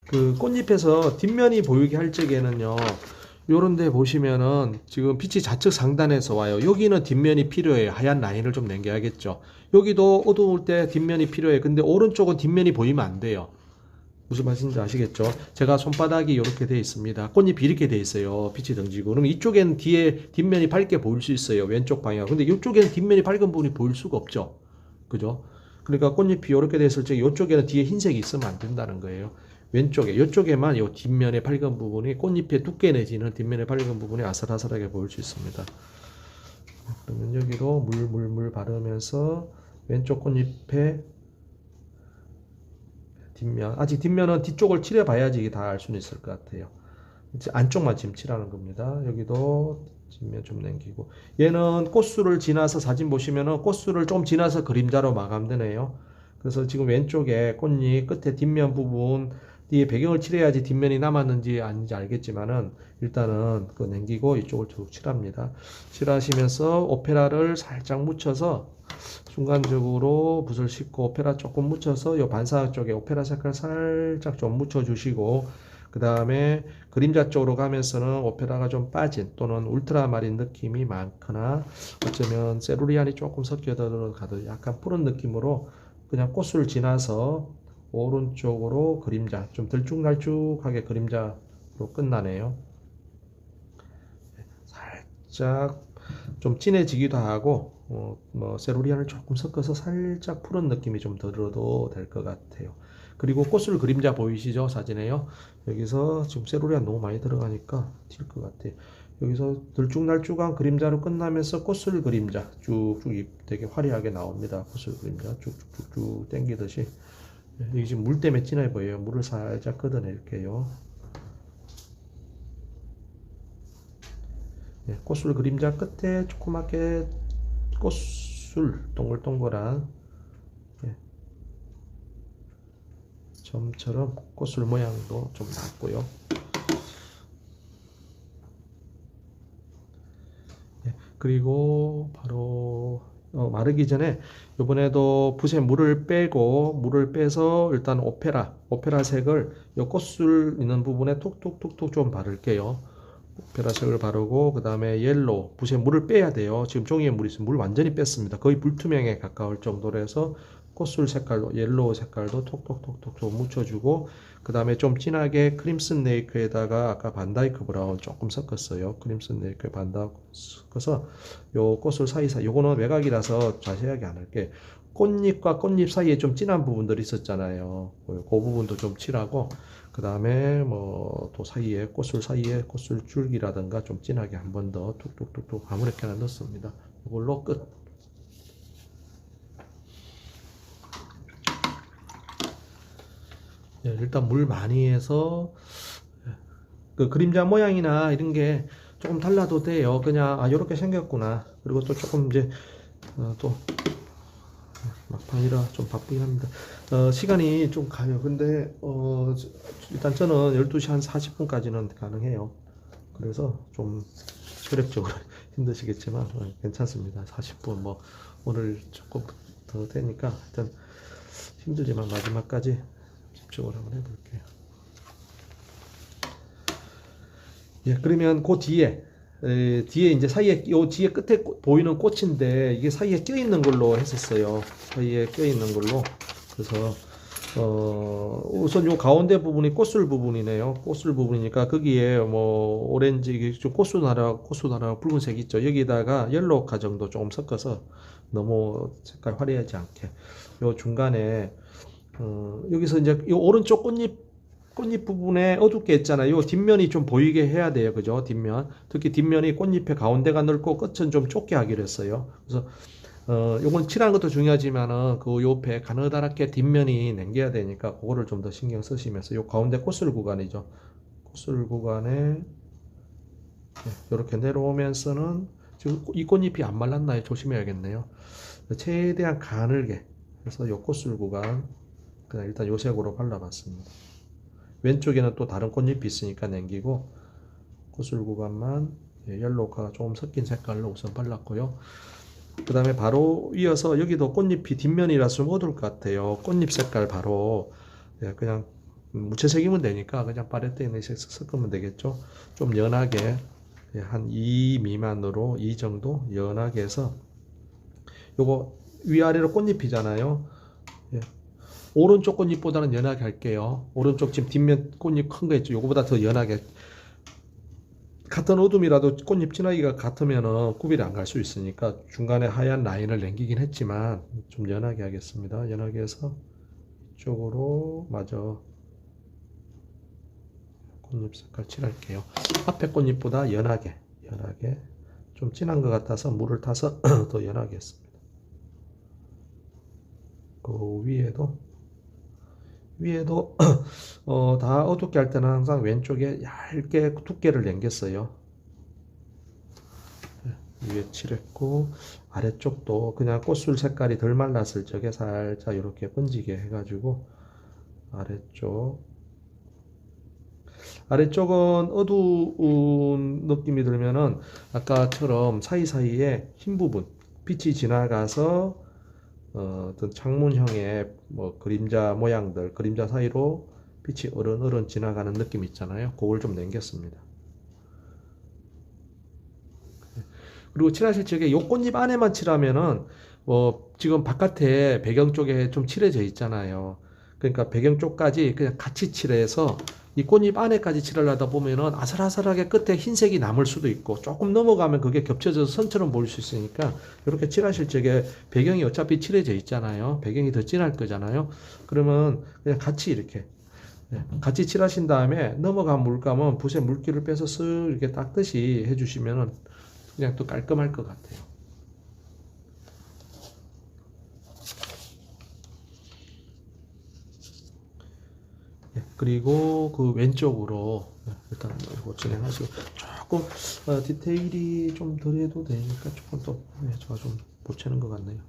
그 꽃잎에서 뒷면이 보이게 할 적에는요. 요런 데 보시면은 지금 빛이 좌측 상단에서 와요. 여기는 뒷면이 필요해요. 하얀 라인을 좀 남겨야겠죠. 여기도 어두울 때 뒷면이 필요해. 근데 오른쪽은 뒷면이 보이면 안 돼요. 무슨 말씀인지 아시겠죠? 제가 손바닥이 이렇게 되어 있습니다. 꽃잎이 이렇게 되어 있어요. 빛이 등지고. 그러면 이쪽에는 뒤에 뒷면이 밝게 보일 수 있어요. 왼쪽 방향. 근데 이쪽에는 뒷면이 밝은 부분이 보일 수가 없죠. 그죠? 그러니까 꽃잎이 이렇게 됐을 때 이쪽에는 뒤에 흰색이 있으면 안 된다는 거예요. 왼쪽에, 이쪽에만 이 뒷면의 밝은 부분이 꽃잎의 두께 내지는 뒷면의 밝은 부분이 아슬아슬하게 보일 수 있습니다. 그러면 여기도 물 바르면서 왼쪽 꽃잎에 뒷면, 아직 뒷면은 뒤쪽을 칠해봐야지 다 알 수는 있을 것 같아요. 안쪽만 지금 칠하는 겁니다. 여기도 뒷면 좀 남기고. 얘는 꽃술을 지나서 사진 보시면은 꽃술을 좀 지나서 그림자로 마감되네요. 그래서 지금 왼쪽에 꽃잎 끝에 뒷면 부분 뒤에 배경을 칠해야지 뒷면이 남았는지 아닌지 알겠지만은 일단은 그 남기고 이쪽을 쭉 칠합니다. 칠하시면서 오페라를 살짝 묻혀서 순간적으로 붓을 씻고 오페라 조금 묻혀서 이 반사각 쪽에 오페라 색깔 살짝 좀 묻혀주시고 그 다음에 그림자 쪽으로 가면서는 오페라가 좀 빠진 또는 울트라마린 느낌이 많거나 어쩌면 세루리안이 조금 섞여 들어가도 약간 푸른 느낌으로 그냥 꽃을 지나서 오른쪽으로 그림자 좀 들쭉날쭉하게 그림자로 끝나네요. 살짝 좀 진해지기도 하고 뭐 세로리안을 조금 섞어서 살짝 푸른 느낌이 좀 들어도 될 것 같아요. 그리고 꽃술 그림자 보이시죠? 사진에요. 여기서 지금 세로리안 너무 많이 들어가니까 튈 것 같아요. 여기서 들쭉날쭉한 그림자로 끝나면서 꽃술 그림자 쭉쭉 되게 화려하게 나옵니다. 꽃술 그림자 쭉쭉쭉 당기듯이. 여기 지금 물 때문에 진해 보여요. 물을 살짝 걷어낼게요. 꽃술 그림자 끝에 조그맣게 꽃술 동글동글한 점처럼 꽃술 모양도 좀 났고요. 그리고 바로 마르기 전에 이번에도 붓에 물을 빼고 물을 빼서 일단 오페라 색을 이 꽃술 있는 부분에 톡톡톡톡 좀 바를게요. 오페라 색을 바르고 그 다음에 옐로우 붓에 물을 빼야 돼요. 지금 종이에 물이 있으면 물 완전히 뺐습니다. 거의 불투명에 가까울 정도로 해서 꽃술 색깔도 옐로우 색깔도 톡톡톡톡 좀 묻혀주고 그 다음에 좀 진하게 크림슨 네이크에다가 아까 반다이크 브라운 조금 섞었어요. 크림슨 네이크에 반다이크 섞어서 요 꽃술 사이사이 요거는 외곽이라서 자세하게 안 할게. 꽃잎과 꽃잎 사이에 좀 진한 부분들이 있었잖아요. 그 부분도 좀 칠하고 그 다음에 뭐 또 사이에 꽃술 사이에 꽃술 줄기라든가 좀 진하게 한 번 더 툭툭툭툭 아무렇게나 넣습니다. 이걸로 끝. 일단 물 많이 해서 그 그림자 모양이나 이런 게 조금 달라도 돼요. 그냥 아 요렇게 생겼구나. 그리고 또 조금 이제 또 막판이라 좀 바쁘긴 합니다. 시간이 좀 가요. 근데 일단 저는 12시 한 40분까지는 가능해요. 그래서 좀 체력적으로 힘드시겠지만 괜찮습니다. 40분 뭐 오늘 조금 더 되니까 일단 힘들지만 마지막까지 집중을 한번 해볼게요. 예, 그러면 그 뒤에 이제 사이에 요 뒤에 끝에 보이는 꽃인데 이게 사이에 껴 있는 걸로 했었어요. 사이에 껴 있는 걸로. 그래서 우선 요 가운데 부분이 꽃술 부분이네요. 꽃술 부분이니까 거기에 뭐 오렌지 좀 꽃수나라 붉은색 있죠. 여기다가 옐로우 가정도 조금 섞어서 너무 색깔 화려하지 않게 요 중간에 여기서 이제 요 오른쪽 꽃잎 부분에 어둡게 했잖아요. 뒷면이 좀 보이게 해야 돼요. 그죠? 뒷면. 특히 뒷면이 꽃잎의 가운데가 넓고 끝은 좀 좁게 하기로 했어요. 그래서 요건 칠하는 것도 중요하지만은 그 옆에 가느다랗게 뒷면이 남겨야 되니까 그거를 좀 더 신경 쓰시면서 요 가운데 꽃술 구간이죠. 꽃술 구간에 이렇게 내려오면서는 지금 이 꽃잎이 안 말랐나요? 조심해야겠네요. 최대한 가늘게 해서 요 꽃술 구간 그냥 일단 요 색으로 발라봤습니다. 왼쪽에는 또 다른 꽃잎이 있으니까 남기고 꽃술 구간만 옐로우가 조금 섞인 색깔로 우선 발랐고요. 그 다음에 바로 이어서 여기도 꽃잎이 뒷면이라 좀 어두울 것 같아요. 꽃잎 색깔 바로 그냥 무채색이면 되니까 그냥 팔레트에 섞으면 되겠죠. 좀 연하게 한 2 미만으로 2 정도 연하게 해서 요거 위아래로 꽃잎이잖아요. 예. 오른쪽 꽃잎보다는 연하게 할게요. 오른쪽 지금 뒷면 꽃잎 큰 거 있죠. 요거보다 더 연하게. 같은 어둠이라도 꽃잎 진하기가 같으면은 구별이 안 갈 수 있으니까 중간에 하얀 라인을 남기긴 했지만 좀 연하게 하겠습니다. 연하게 해서 이쪽으로 마저 꽃잎 색깔 칠할게요. 앞에 꽃잎보다 연하게 좀 진한 것 같아서 물을 타서 더 연하게 했습니다. 그 위에도 다 어둡게 할 때는 항상 왼쪽에 얇게 두께를 남겼어요. 위에 칠했고 아래쪽도 그냥 꽃술 색깔이 덜 말랐을 적에 살짝 이렇게 번지게 해가지고 아래쪽은 어두운 느낌이 들면은 아까처럼 사이사이에 흰 부분 빛이 지나가서 어떤 창문형의 뭐 그림자 모양들, 그림자 사이로 빛이 어른어른 지나가는 느낌 있잖아요. 그걸 좀 남겼습니다. 그리고 칠하실 적에 요 꽃잎 안에만 칠하면은 지금 바깥에 배경 쪽에 좀 칠해져 있잖아요. 그러니까 배경 쪽까지 그냥 같이 칠해서 이 꽃잎 안에까지 칠하려다 보면은 아슬아슬하게 끝에 흰색이 남을 수도 있고 조금 넘어가면 그게 겹쳐져서 선처럼 보일 수 있으니까 이렇게 칠하실 적에 배경이 어차피 칠해져 있잖아요. 배경이 더 진할 거잖아요. 그러면 그냥 같이 이렇게 같이 칠하신 다음에 넘어간 물감은 붓에 물기를 빼서 쓱 이렇게 닦듯이 해주시면은 그냥 또 깔끔할 것 같아요. 그리고 그 왼쪽으로 일단 이거 진행하시고 조금 디테일이 좀 덜 해도 되니까 조금 더 제가 좀 보채는 것 같네요.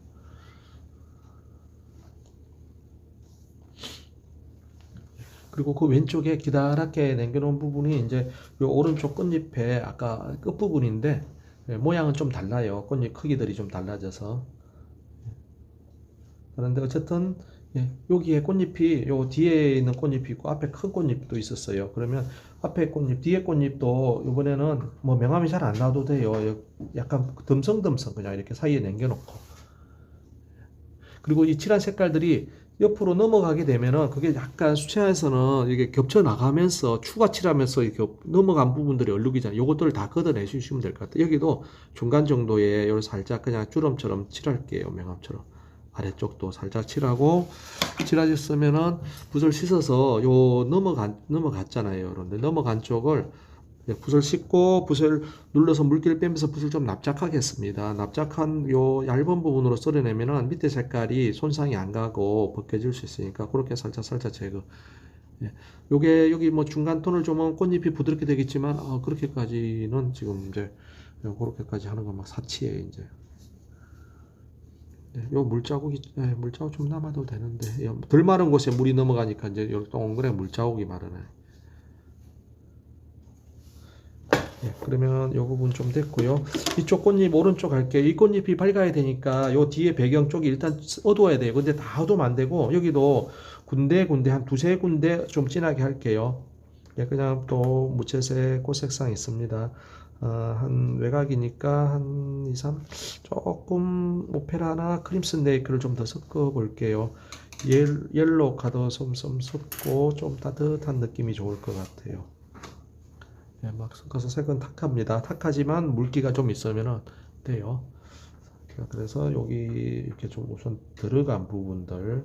그리고 그 왼쪽에 기다랗게 남겨놓은 부분이 이제 요 오른쪽 끝잎에 아까 끝부분인데 모양은 좀 달라요. 꽃잎 크기들이 좀 달라져서. 그런데 어쨌든 여기에 꽃잎이 요 뒤에 있는 꽃잎이 있고 앞에 큰 꽃잎도 있었어요. 그러면 앞에 꽃잎, 뒤에 꽃잎도 이번에는 뭐 명암이 잘 안 나와도 돼요. 약간 듬성듬성 그냥 이렇게 사이에 남겨놓고. 그리고 이 칠한 색깔들이 옆으로 넘어가게 되면은 그게 약간 수채화에서는 이게 겹쳐 나가면서 추가 칠하면서 이렇게 넘어간 부분들이 얼룩이잖아요. 요것들을 다 걷어내 주시면 될 것 같아요. 여기도 중간 정도에 요 살짝 그냥 주름처럼 칠할게요. 명암처럼. 아래쪽도 살짝 칠하고 칠하셨으면은 붓을 씻어서 요 넘어갔잖아요. 그런데 넘어간 쪽을 붓을 씻고 붓을 눌러서 물기를 빼면서 붓을 좀 납작하게 했습니다. 납작한 요 얇은 부분으로 썰어내면은 밑에 색깔이 손상이 안 가고 벗겨질 수 있으니까 그렇게 살짝 제거. 요게 여기 뭐 중간 톤을 주면 꽃잎이 부드럽게 되겠지만 그렇게까지는 지금 이제 그렇게까지 하는 건 막 사치에 이제. 요 물자국 좀 남아도 되는데 덜 마른 곳에 물이 넘어가니까 이제 요 동그란 물자국이 마르네. 그러면 요 부분 좀 됐고요. 이쪽 꽃잎 오른쪽 할게요. 이 꽃잎이 밝아야 되니까 요 뒤에 배경 쪽이 일단 어두워야 돼요. 근데 다 어두우면 안 되고 여기도 군데 한 두세 군데 좀 진하게 할게요. 그냥 또 무채색 꽃색상 있습니다. 한 외곽이니까 한 2, 3 조금 오페라나 크림슨 네이크를 좀 더 섞어 볼게요. 옐로우 카드 좀 섞고 좀 따뜻한 느낌이 좋을 것 같아요. 막 섞어서 색은 탁합니다. 탁하지만 물기가 좀 있으면 돼요. 그래서 여기 이렇게 좀 우선 들어간 부분들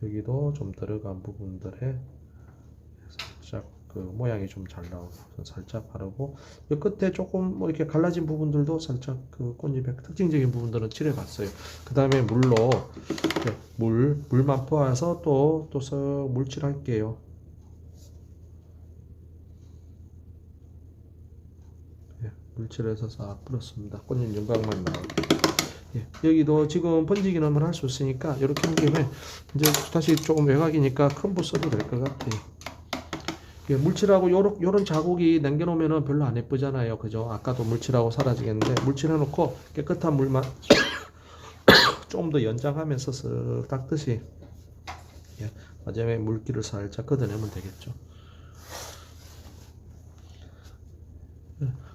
여기도 좀 들어간 부분들에 살짝 그 모양이 좀 잘 나오고 살짝 바르고 이 끝에 조금 뭐 이렇게 갈라진 부분들도 살짝 그 꽃잎의 특징적인 부분들은 칠해봤어요. 그 다음에 물로 물만 퍼와서 또 썩 물칠할게요. 물칠해서 싹 뿌렸습니다. 꽃잎 윤곽만 나오게. 여기도 지금 번지기는 할 수 있으니까 이렇게 한 김에 이제 다시 조금 외곽이니까 큰 붓 써도 될 것 같아요. 물칠하고 요런 자국이 남겨놓으면 별로 안 예쁘잖아요. 그죠? 아까도 물칠하고 사라지겠는데 물칠해놓고 깨끗한 물만 좀 더 연장하면서 쓱 닦듯이 마지막에 물기를 살짝 걷어내면 되겠죠.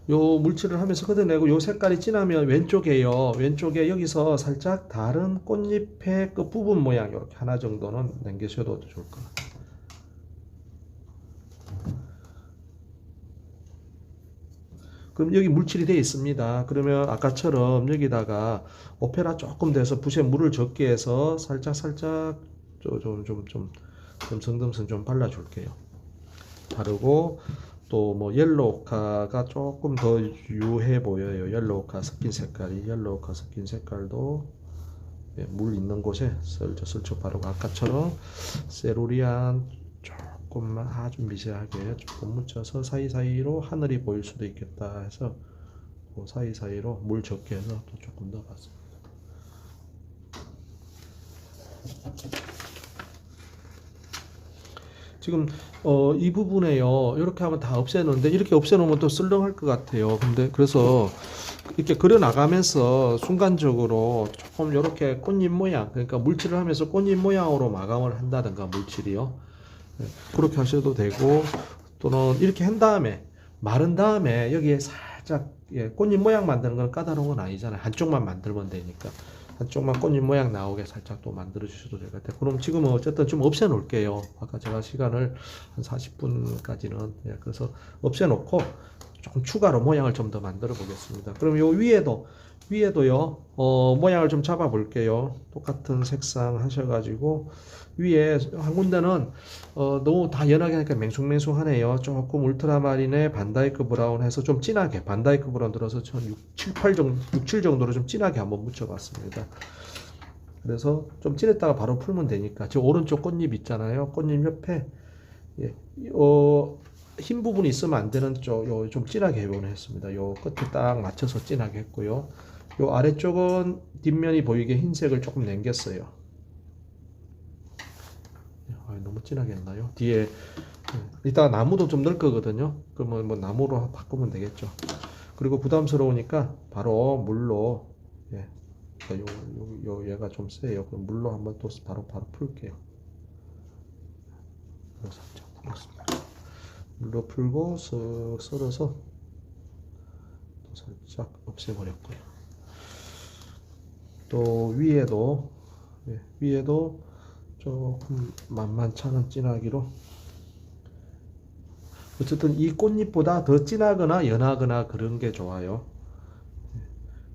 요 물칠을 하면서 걷어내고 요 색깔이 진하면 왼쪽에요. 왼쪽에 여기서 살짝 다른 꽃잎의 그 부분 모양 이렇게 하나 정도는 남기셔도 좋을 것 같아요. 그럼 여기 물칠이 되어 있습니다. 그러면 아까처럼 여기다가 오페라 조금 돼서 붓에 물을 적게 해서 살짝 좀 듬성듬성 좀 발라줄게요. 바르고 또 뭐 옐로우 오카가 조금 더 유해 보여요. 옐로우 오카 섞인 색깔이 옐로우 오카 섞인 색깔도 물 있는 곳에 슬쩍슬쩍 바르고 아까처럼 세루리안 조금만 아주 미세하게 조금 묻혀서 사이사이로 하늘이 보일 수도 있겠다 해서 그 사이사이로 물 적게 해서 또 조금 넣어봤습니다. 지금 이 부분에요. 이렇게 하면 다 없애는데 이렇게 없애놓으면 또 썰렁할 것 같아요. 근데 그래서 이렇게 그려 나가면서 순간적으로 조금 이렇게 꽃잎 모양, 그러니까 물칠을 하면서 꽃잎 모양으로 마감을 한다든가 물칠이요. 그렇게 하셔도 되고 또는 이렇게 한 다음에 마른 다음에 여기에 살짝 꽃잎 모양 만드는 건 까다로운 건 아니잖아요. 한쪽만 만들면 되니까 한쪽만 꽃잎 모양 나오게 살짝 또 만들어 주셔도 될 것 같아요. 그럼 지금은 어쨌든 좀 없애 놓을게요. 아까 제가 시간을 한 40분까지는 그래서 없애 놓고 조금 추가로 모양을 좀 더 만들어 보겠습니다. 그럼 요 위에도요 모양을 좀 잡아 볼게요. 똑같은 색상 하셔가지고 위에 한 군데는 너무 다 연하게 하니까 맹숭맹숭하네요. 조금 울트라마린에 반다이크 브라운 해서 좀 진하게 반다이크 브라운 들어서 한 6, 7 정도로 좀 진하게 한번 묻혀봤습니다. 그래서 좀 진했다가 바로 풀면 되니까 저 오른쪽 꽃잎 있잖아요. 꽃잎 옆에 흰 부분이 있으면 안 되는 쪽 좀 진하게 해보냈습니다. 요 끝에 딱 맞춰서 진하게 했고요. 요 아래쪽은 뒷면이 보이게 흰색을 조금 남겼어요. 너무 진하게 했나요? 뒤에 이따가 나무도 좀 넣을 거거든요. 그러면 뭐 나무로 바꾸면 되겠죠. 그리고 부담스러우니까 바로 물로 얘가 좀 세요. 그럼 물로 한번 또 바로 풀게요. 살짝 풀었습니다. 물로 풀고 쓱 썰어서 또 살짝 없애버렸고요. 또 위에도 조금 만만치 않은 진하기로 어쨌든 이 꽃잎보다 더 진하거나 연하거나 그런 게 좋아요.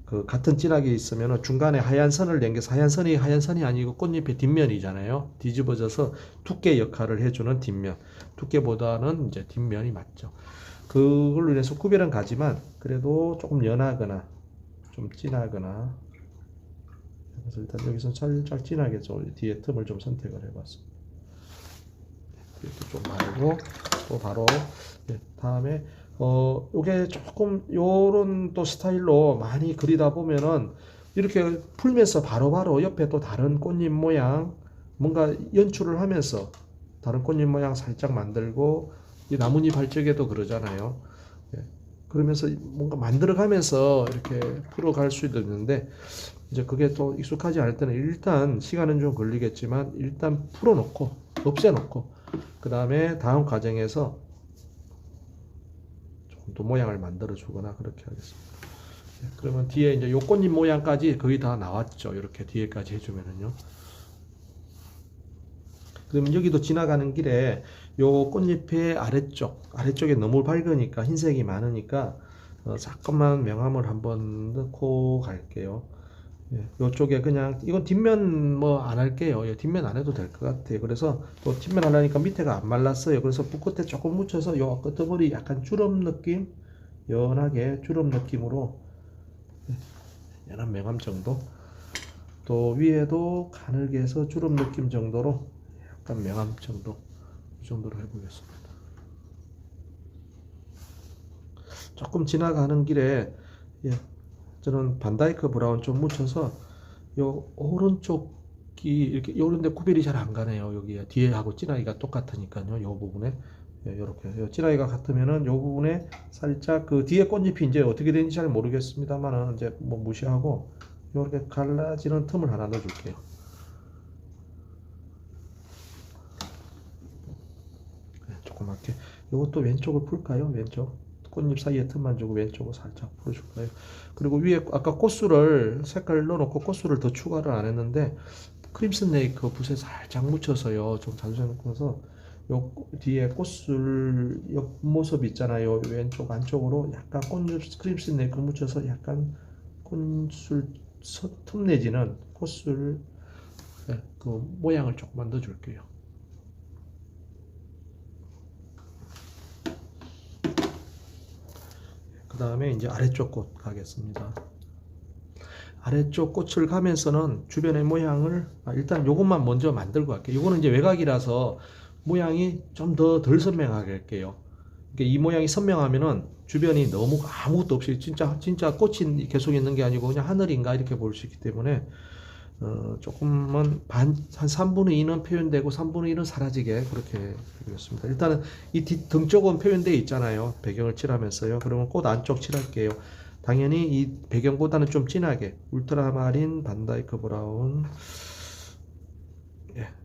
그 같은 진하게 있으면 중간에 하얀 선을 남겨서 하얀 선이 아니고 꽃잎의 뒷면이잖아요. 뒤집어져서 두께 역할을 해주는 뒷면. 두께보다는 이제 뒷면이 맞죠. 그걸로 인해서 구별은 가지만 그래도 조금 연하거나 좀 진하거나 그래서 일단 여기서 살짝 진하게 뒤에 틈을 좀 선택을 해봤습니다. 이렇게 좀 바르고 또 바로 다음에 요게 조금 요런 또 스타일로 많이 그리다 보면은 이렇게 풀면서 바로바로 옆에 또 다른 꽃잎 모양 뭔가 연출을 하면서 다른 꽃잎 모양 살짝 만들고 이 나뭇잎 할 적에도 그러잖아요. 그러면서 뭔가 만들어가면서 이렇게 풀어갈 수도 있는데 이제 그게 또 익숙하지 않을 때는 일단 시간은 좀 걸리겠지만 일단 풀어놓고 없애놓고 그 다음에 다음 과정에서 조금 더 모양을 만들어 주거나 그렇게 하겠습니다. 그러면 뒤에 이제 요 꽃잎 모양까지 거의 다 나왔죠. 이렇게 뒤에까지 해주면은요. 그러면 여기도 지나가는 길에 요 꽃잎의 아래쪽에 너무 밝으니까 흰색이 많으니까 잠깐만 명암을 한번 넣고 갈게요. 요쪽에 그냥 이건 뒷면 뭐 안 할게요. 뒷면 안 해도 될 것 같아요. 그래서 또 뒷면 하려니까 밑에가 안 말랐어요. 그래서 붓끝에 조금 묻혀서 요 끝머리 약간 주름 느낌, 연하게 주름 느낌으로 연한 명암 정도. 또 위에도 가늘게 해서 주름 느낌 정도로 약간 명암 정도 이 정도로 해보겠습니다. 조금 지나가는 길에 저는 반다이크 브라운 좀 묻혀서 요 오른쪽이 이렇게 요런데 구별이 잘 안 가네요. 여기 뒤에 하고 진하기가 똑같으니까요. 요 부분에 이렇게 진하기가 같으면은 요 부분에 살짝 그 뒤에 꽃잎이 이제 어떻게 되는지 잘 모르겠습니다만은 이제 뭐 무시하고 이렇게 갈라지는 틈을 하나 넣어줄게요. 이렇게. 이것도 왼쪽을 풀까요? 왼쪽 꽃잎 사이에 틈만 주고 왼쪽을 살짝 풀어줄까요? 그리고 위에 아까 꽃술을 색깔 넣어놓고 꽃술을 더 추가를 안 했는데 크림슨 네이크 붓에 살짝 묻혀서요. 좀 자주자주해서 요 뒤에 꽃술 옆모습 있잖아요. 왼쪽 안쪽으로 약간 꽃잎 크림슨 네이크 묻혀서 약간 꽃술 틈 내지는 꽃술 그 모양을 조금만 넣어줄게요. 그 다음에 이제 아래쪽 꽃 가겠습니다. 아래쪽 꽃을 가면서는 주변의 모양을 일단 요것만 먼저 만들고 갈게요. 요거는 이제 외곽이라서 모양이 좀 더 덜 선명하게 할게요. 그러니까 이 모양이 선명하면은 주변이 너무 아무것도 없이 진짜 꽃이 계속 있는 게 아니고 그냥 하늘인가 이렇게 볼 수 있기 때문에 조금은 한 3분의 2는 표현되고 3분의 1은 사라지게 그렇게 그렸습니다. 일단은 이 등 쪽은 표현되어 있잖아요. 배경을 칠하면서요. 그러면 꽃 안쪽 칠할게요. 당연히 이 배경보다는 좀 진하게 울트라마린 반다이크 브라운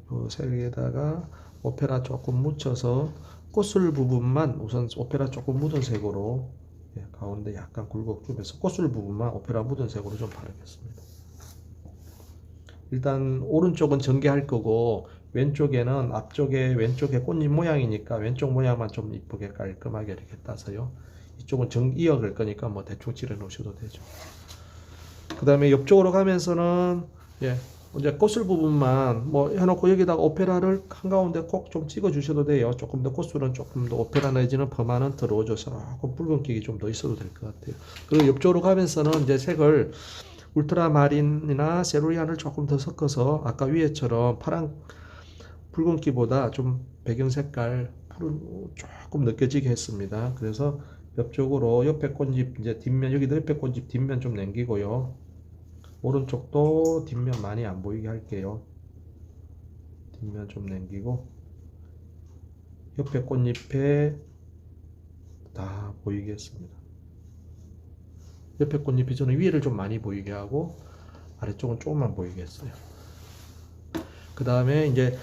그 색에다가 오페라 조금 묻혀서 꽃술 부분만 우선 오페라 조금 묻은 색으로 가운데 약간 굴곡주면서 꽃술 부분만 오페라 묻은 색으로 좀 바르겠습니다. 일단 오른쪽은 전개할 거고 왼쪽에는 앞쪽에 왼쪽에 꽃잎 모양이니까 왼쪽 모양만 좀 이쁘게 깔끔하게 이렇게 따서요. 이쪽은 이어갈 거니까 뭐 대충 칠해 놓으셔도 되죠. 그 다음에 옆쪽으로 가면서는 이제 꽃술 부분만 뭐 해놓고 여기다가 오페라를 한가운데 꼭 좀 찍어 주셔도 돼요. 조금 더 꽃술은 조금 더 오페라 내지는 퍼마넌트 로즈처럼 조금 붉은기가 좀 더 있어도 될 것 같아요. 그리고 옆쪽으로 가면서는 이제 색을 울트라마린이나 세로리안을 조금 더 섞어서 아까 위에처럼 파란 붉은기보다 좀 배경 색깔 푸른 조금 느껴지게 했습니다. 그래서 옆쪽으로 옆에 꽃잎 이제 뒷면 여기도 옆에 꽃잎 뒷면 좀 남기고요. 오른쪽도 뒷면 많이 안 보이게 할게요. 뒷면 좀 남기고 옆에 꽃잎에 다 보이게 했습니다. 옆에 꽃잎이 저는 위에를 좀 많이 보이게 하고 아래쪽은 조금만 보이게 했어요. 그 다음에 이제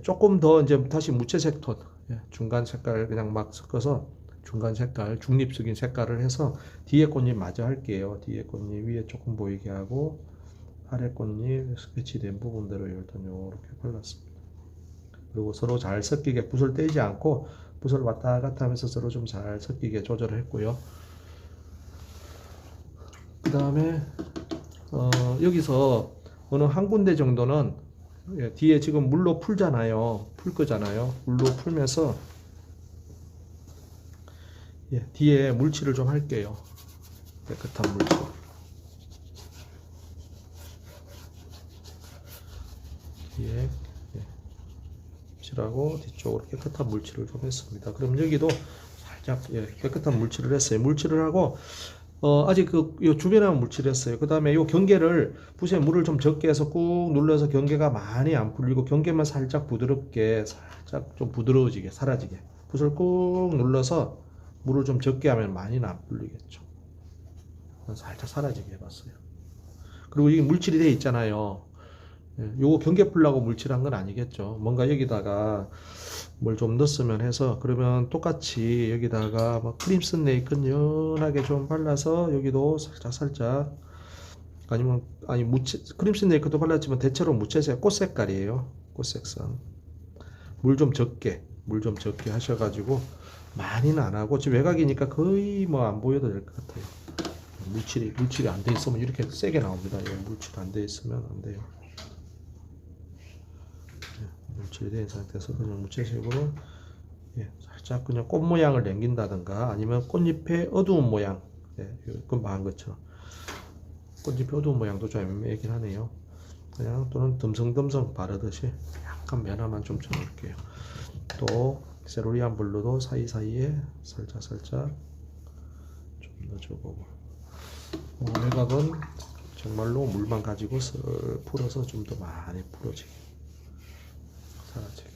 조금 더 이제 다시 무채색 톤 중간 색깔 그냥 막 섞어서 중간 색깔 중립적인 색깔을 해서 뒤에 꽃잎 마저 할게요. 뒤에 꽃잎 위에 조금 보이게 하고 아래 꽃잎 스케치된 부분대로 일단 이렇게 발랐습니다. 그리고 서로 잘 섞이게 붓을 떼지 않고 붓을 왔다 갔다 하면서 서로 좀 잘 섞이게 조절을 했고요. 그 다음에 여기서 어느 한 군데 정도는 뒤에 지금 물로 풀잖아요. 풀 거잖아요. 물로 풀면서 뒤에 물칠을 좀 할게요. 깨끗한 물칠. 뒤에 칠하고 뒤쪽으로 깨끗한 물칠을 좀 했습니다. 그럼 여기도 살짝 깨끗한 물칠을 했어요. 물칠을 하고 아직 요 주변에만 물칠했어요. 그 다음에 요 경계를 붓에 물을 좀 적게 해서 꾹 눌러서 경계가 많이 안 풀리고 경계만 살짝 부드럽게 살짝 좀 부드러워지게 사라지게 붓을 꾹 눌러서 물을 좀 적게 하면 많이는 안 풀리겠죠. 살짝 사라지게 해봤어요. 그리고 이게 물칠이 되어 있잖아요. 요거 경계 풀라고 물칠한 건 아니겠죠. 뭔가 여기다가 뭘 좀 넣었으면 해서 그러면 똑같이 여기다가 뭐 크림슨 네이크 연하게 좀 발라서 여기도 살짝 아니면 크림슨 네이크도 발랐지만 대체로 무채색 꽃 색깔이에요. 꽃 색상 물 좀 적게 하셔가지고 많이는 안 하고 지금 외곽이니까 거의 뭐 안 보여도 될 것 같아요. 물칠이 안 돼 있으면 이렇게 세게 나옵니다. 물칠 안 돼 있으면 안 돼요. 물칠이 된 상태에서 그냥 무채색으로 살짝 그냥 꽃 모양을 남긴다든가 아니면 꽃잎의 어두운 모양 금방 한 것처럼 꽃잎의 어두운 모양도 좀 애매하긴 하네요. 그냥 또는 듬성듬성 바르듯이 약간 면화만 좀 쳐놓을게요. 또 세로리안 블루도 사이사이에 살짝 좀 넣어줘보고 외곽은 정말로 물만 가지고 쓱 풀어서 좀 더 많이 풀어지게 사라지게.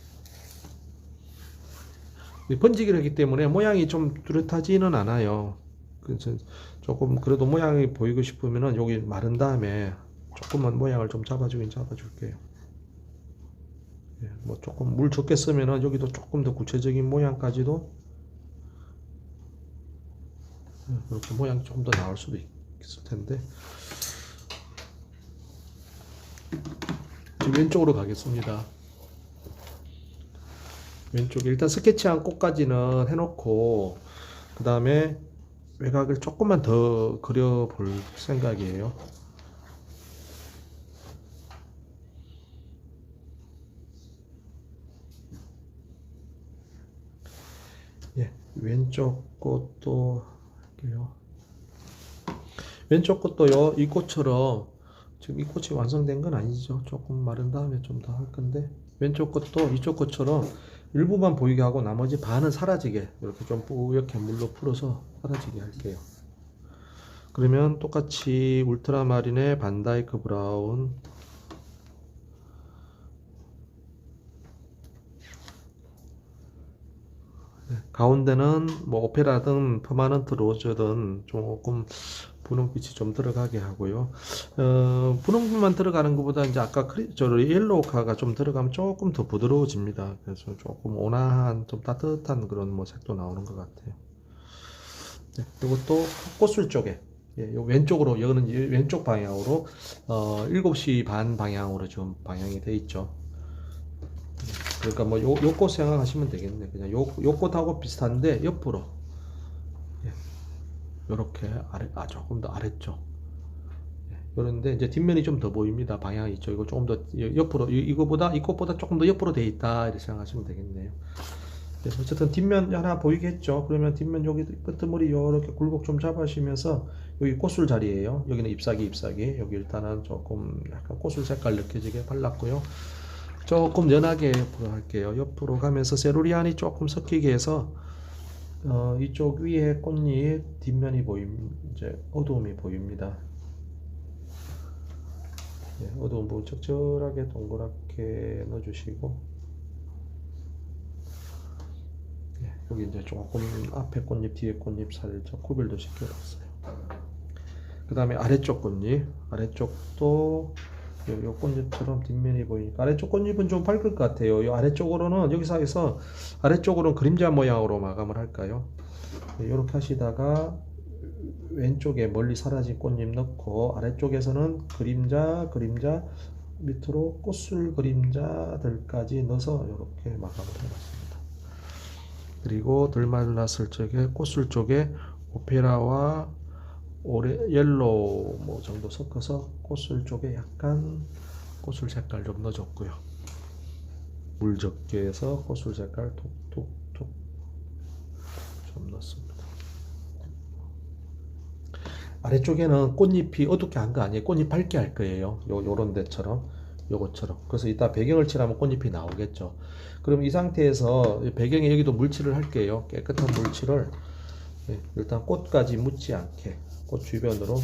번지기를 하기 때문에 모양이 좀 뚜렷하지는 않아요. 그래서 조금 그래도 모양이 보이고 싶으면은 여기 마른 다음에 조금만 모양을 좀 잡아줄게요. 뭐 조금 물 적게 쓰면은 여기도 조금 더 구체적인 모양까지도 이렇게 모양이 조금 더 나올 수도 있을 텐데 지금 왼쪽으로 가겠습니다. 왼쪽에 일단 스케치한 꽃까지는 해놓고 그 다음에 외곽을 조금만 더 그려볼 생각이에요. 예, 왼쪽 꽃도 할게요. 왼쪽 꽃도요, 이 꽃처럼 지금 이 꽃이 완성된 건 아니죠. 조금 마른 다음에 좀 더 할 건데 왼쪽 꽃도 이쪽 꽃처럼 일부만 보이게 하고 나머지 반은 사라지게 이렇게 좀 뿌옇게 물로 풀어서 사라지게 할게요. 그러면 똑같이 울트라마린의 반다이크 브라운 가운데는 뭐 오페라든 퍼마넌트 로즈든 조금 분홍빛이 좀 들어가게 하고요. 분홍빛만 들어가는 것보다 이제 아까 옐로우카가 좀 들어가면 조금 더 부드러워집니다. 그래서 조금 온화한 좀 따뜻한 그런 뭐 색도 나오는 것 같아요. 네, 이것도 꽃술 쪽에 요 왼쪽으로 여기는 왼쪽 방향으로 7시 반 방향으로 지금 방향이 돼 있죠. 그러니까 뭐 요 꽃 생각하시면 되겠네. 그냥 요 꽃하고 비슷한데 옆으로 요렇게 조금 더 아래쪽. 그런데 이제 뒷면이 좀 더 보입니다. 방향이 있죠. 이거 조금 더 옆으로 이거보다 이 꽃보다 조금 더 옆으로 돼 있다 이렇게 생각하시면 되겠네요. 그래서 어쨌든 뒷면 하나 보이겠죠. 그러면 뒷면 여기 끄트머리 이렇게 굴곡 좀 잡으시면서 여기 꽃술 자리예요. 여기는 잎사귀 여기 일단은 조금 약간 꽃술 색깔 느껴지게 발랐고요. 조금 연하게 옆으로 할게요. 옆으로 가면서 세루리안이 조금 섞이게 해서 이쪽 위에 꽃잎 뒷면이 이제 어두움이 보입니다. 네, 어두운 부분 적절하게 동그랗게 넣어주시고 네, 여기 이제 조금 앞에 꽃잎 뒤에 꽃잎 살짝 구별도 시켜놨어요. 그 다음에 아래쪽 꽃잎 아래쪽도 요 꽃잎처럼 뒷면이 보이니까 아래쪽 꽃잎은 좀 밝을 것 같아요. 이 아래쪽으로는 여기서 해서 아래쪽으로는 그림자 모양으로 마감을 할까요? 네, 이렇게 하시다가 왼쪽에 멀리 사라진 꽃잎 넣고 아래쪽에서는 그림자 밑으로 꽃술 그림자들까지 넣어서 이렇게 마감을 해봤습니다. 그리고 덜 말랐을 적에 꽃술 쪽에 오페라와 옐로우 뭐 정도 섞어서 꽃술 쪽에 약간 꽃술 색깔 좀 넣어줬고요. 물 적게 해서 꽃술 색깔 톡톡톡 좀 넣습니다. 아래쪽에는 꽃잎이 어둡게 한 거 아니에요. 꽃잎 밝게 할 거예요. 요런 데처럼 요것처럼. 그래서 이따 배경을 칠하면 꽃잎이 나오겠죠. 그럼 이 상태에서 배경에 여기도 물칠을 할게요. 깨끗한 물칠을 일단 꽃까지 묻지 않게 꽃 주변으로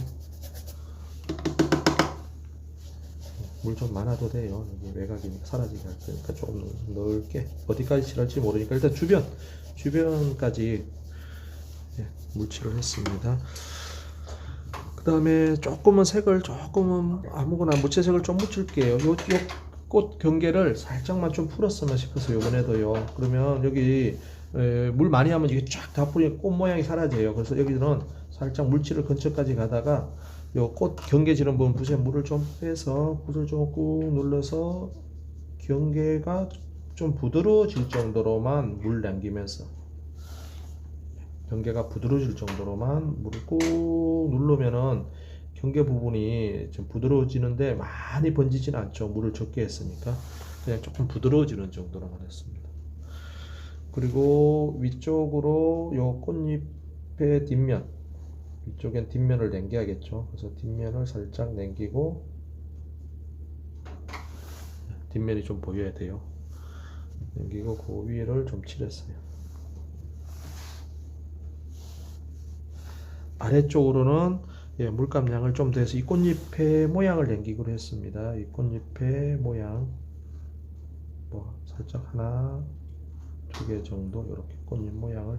물 좀 많아도 돼요. 여기 외곽이니까 사라지게 할 거니까 조금 넓게 어디까지 칠할지 모르니까 일단 주변까지 물칠을 했습니다. 그 다음에 조금은 색을 조금은 아무거나 무채색을 좀 묻힐게요. 요 꽃 경계를 살짝만 좀 풀었으면 싶어서 요번에도요. 그러면 여기 물 많이 하면 이게 쫙 다 뿌리면 꽃 모양이 사라져요. 그래서 여기는 살짝 물칠을 근처까지 가다가 요 꽃 경계 지는 부분 붓에 물을 좀 빼서 붓을 좀 꾹 눌러서 경계가 좀 부드러워질 정도로만 물 남기면서 경계가 부드러워질 정도로만 물을 꾹 누르면은 경계 부분이 좀 부드러워지는데 많이 번지지는 않죠. 물을 적게 했으니까 그냥 조금 부드러워지는 정도로만 했습니다. 그리고 위쪽으로 요 꽃잎의 뒷면 이쪽엔 뒷면을 남겨야겠죠. 그래서 뒷면을 살짝 남기고 뒷면이 좀 보여야 돼요. 남기고 그 위를 좀 칠했어요. 아래쪽으로는 물감량을 좀 더해서 이 꽃잎의 모양을 남기기로 했습니다. 이 꽃잎의 모양 뭐 살짝 하나 두 개 정도 이렇게 꽃잎 모양을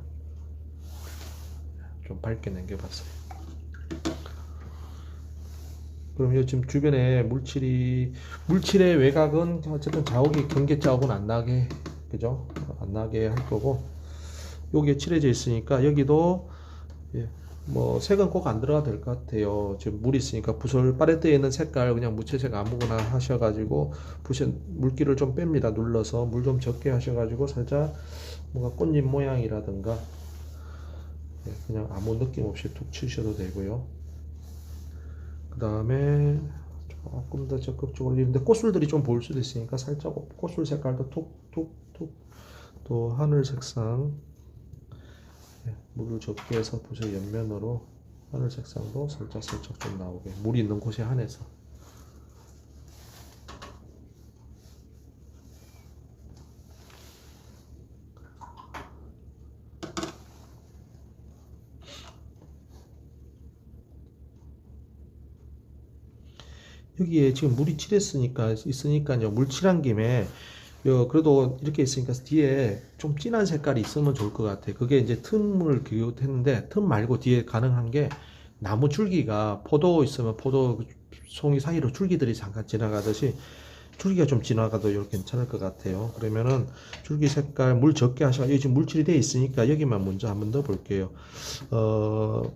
좀 밝게 남겨봤어요. 그러면 지금 주변에 물칠의 외곽은 어쨌든 자욱이 경계 자욱은 안 나게, 그죠? 안 나게 할 거고, 여기에 칠해져 있으니까 여기도 예, 뭐 색은 꼭 안 들어가도 될 것 같아요. 지금 물이 있으니까 붓을 팔레트에 있는 색깔 그냥 무채색 아무거나 하셔가지고 붓에 물기를 좀 뺍니다. 눌러서 물 좀 적게 하셔가지고 살짝 뭔가 꽃잎 모양이라든가 예, 그냥 아무 느낌 없이 툭 치셔도 되고요. 그 다음에 조금 더 적극적으로 이런데 꽃술들이 좀 보일 수도 있으니까 살짝 꽃술 색깔도 툭툭툭 또 하늘 색상 예, 물을 적게 해서 붓의 옆면으로 하늘 색상도 살짝 좀 나오게 물이 있는 곳에 한해서 여기에 지금 물이 있으니까요 물 칠한 김에 그래도 이렇게 있으니까 뒤에 좀 진한 색깔이 있으면 좋을 것 같아. 그게 이제 틈을 기웃했는데 틈 말고 뒤에 가능한 게 나무 줄기가 포도 있으면 포도 송이 사이로 줄기들이 잠깐 지나가듯이 줄기가 좀 지나가도 이렇게 괜찮을 것 같아요. 그러면은 줄기 색깔 물 적게 하셔. 여기 지금 물칠이 되어 있으니까 여기만 먼저 한번 더 볼게요.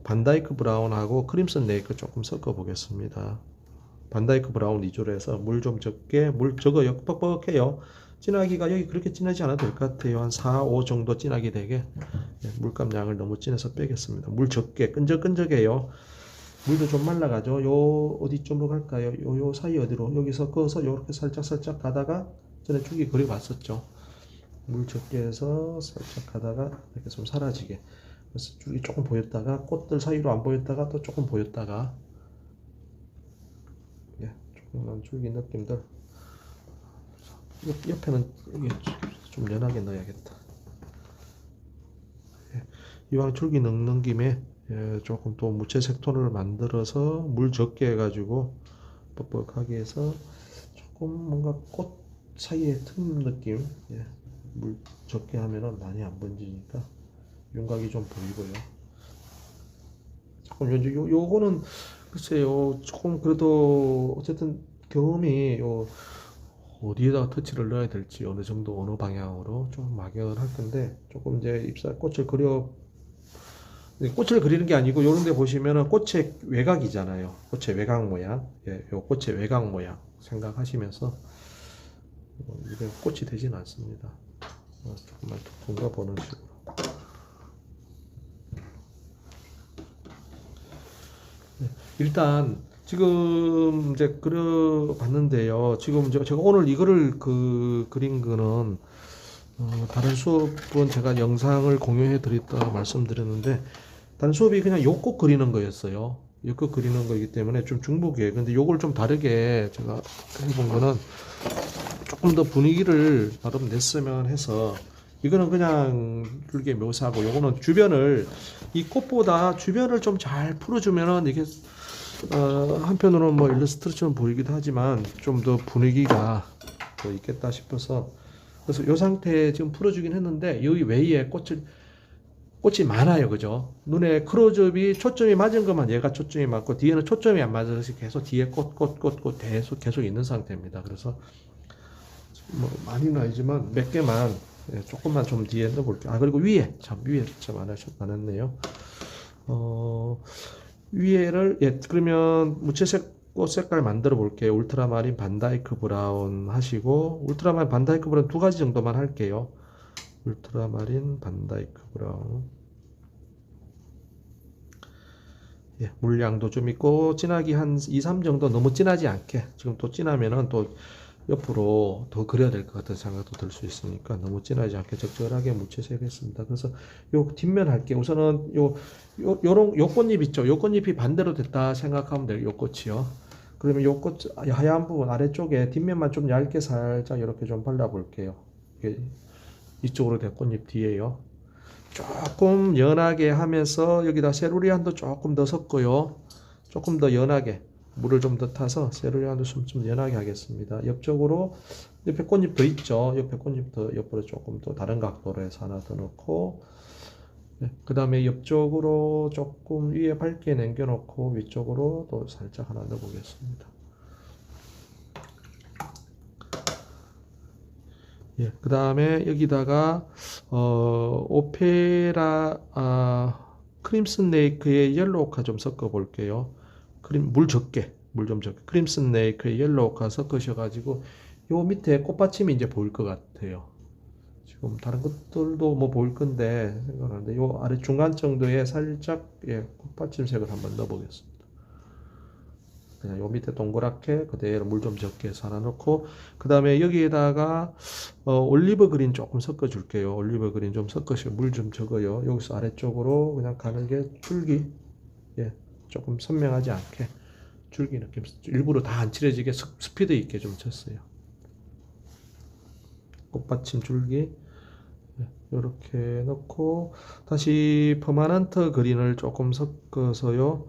반다이크 브라운하고 크림슨 네이크 조금 섞어 보겠습니다. 반다이크 브라운 위주로 해서 물 좀 적게, 물 적어요. 뻑뻑해요. 진하기가 여기 그렇게 진하지 않아도 될 것 같아요. 한 4, 5 정도 진하게 되게. 물감 양을 너무 진해서 빼겠습니다. 물 적게, 끈적끈적해요. 물도 좀 말라가죠. 요 어디쯤으로 갈까요? 요 사이 어디로? 여기서 그어서 요렇게 살짝 가다가 전에 줄기 그려봤었죠. 물 적게 해서 살짝 가다가 이렇게 좀 사라지게. 그래서 줄기 조금 보였다가 꽃들 사이로 안 보였다가 또 조금 보였다가 조금만 줄기 느낌들. 옆에는 여기 좀 연하게 넣어야겠다. 이왕 줄기 넣는 김에 조금 또 무채색 톤을 만들어서 물 적게 해가지고 뻑뻑하게 해서 조금 뭔가 꽃 사이에 틈 느낌 물 적게 하면은 많이 안 번지니까 윤곽이 좀 보이고요. 조금 요거는 글쎄요 조금 그래도 어쨌든 경험이 어디에다가 터치를 넣어야 될지 어느 정도 어느 방향으로 좀 막연할 건데 조금 이제 꽃을 그리는 게 아니고 요런 데 보시면은 꽃의 외곽이잖아요. 꽃의 외곽 모양. 요 꽃의 외곽 모양 생각하시면서 이게 꽃이 되진 않습니다. 조금만 툭 둔가 보는 식으로. 일단 지금 이제 그려봤는데요. 지금 제가 오늘 이거를 그린 거는 다른 수업은 제가 영상을 공유해 드렸다 말씀드렸는데 다른 수업이 그냥 요꽃 그리는 거였어요. 요꽃 그리는 거이기 때문에 좀 중복이에요. 근데 요걸 좀 다르게 제가 해본 거는 조금 더 분위기를 나름 냈으면 해서 이거는 그냥 길게 묘사하고 요거는 이 꽃보다 주변을 좀 잘 풀어주면은 이게 한편으로는 뭐 일러스트처럼 보이기도 하지만 좀 더 분위기가 더 있겠다 싶어서 그래서 이 상태에 지금 풀어주긴 했는데 여기 외에 꽃이 많아요. 그죠? 눈에 클로즈업이 초점이 맞은 것만 얘가 초점이 맞고 뒤에는 초점이 안 맞아서 계속 뒤에 꽃 계속 있는 상태입니다. 그래서 뭐 많이는 아니지만 몇 개만 조금만 좀 뒤에 넣어볼게요. 그리고 위에 참 안 했네요. 위에를 그러면 무채색 꽃 색깔 만들어 볼게요. 울트라마린 반다이크 브라운 하시고 울트라마린 반다이크 브라운 2가지 정도만 할게요. 울트라마린 반다이크 브라운 물량도 좀 있고 진하기 한 2, 3 정도 너무 진하지 않게 지금 또 진하면은 또 옆으로 더 그려야 될 것 같은 생각도 들 수 있으니까 너무 진하지 않게 적절하게 무채색 했습니다. 그래서 요 뒷면 할게요. 우선은 요 꽃잎 있죠. 요 꽃잎이 반대로 됐다 생각하면 돼요. 요 꽃이요. 그러면 요 꽃 하얀 부분 아래쪽에 뒷면만 좀 얇게 살짝 이렇게 좀 발라 볼게요. 이쪽으로 된 꽃잎 뒤에요. 조금 연하게 하면서 여기다 세루리안도 조금 더 섞고요. 조금 더 연하게 물을 좀 더 타서 세루리안도 좀 연하게 하겠습니다. 옆쪽으로 옆에 꽃잎 더 있죠. 옆에 꽃잎 더 옆으로 조금 더 다른 각도로 해서 하나 더 넣고 그 다음에 옆쪽으로 조금 위에 밝게 남겨놓고 위쪽으로 또 살짝 하나 넣어보겠습니다. 예, 그 다음에 여기다가 오페라 크림슨 레이크의 옐로우 오카 좀 섞어 볼게요. 물 적게, 물 좀 적게. 크림슨 레이크의 옐로우 오카 섞으셔가지고 요 밑에 꽃받침이 이제 보일 것 같아요. 지금 다른 것들도 뭐 보일 건데 생각하는데 요 아래 중간 정도에 살짝 꽃받침색을 한번 넣어 보겠습니다. 그냥 요 밑에 동그랗게 그대로 물 좀 적게 해서 하나 넣고, 그 다음에 여기에다가 올리브 그린 조금 섞어 줄게요. 올리브 그린 좀 섞으시고 물 좀 적어요. 여기서 아래쪽으로 그냥 가늘게 줄기, 조금 선명하지 않게 줄기 느낌, 일부러 다 안 칠해지게 스피드 있게 좀 쳤어요. 꽃받침 줄기 이렇게 넣고, 다시 퍼마넌트 그린을 조금 섞어서요,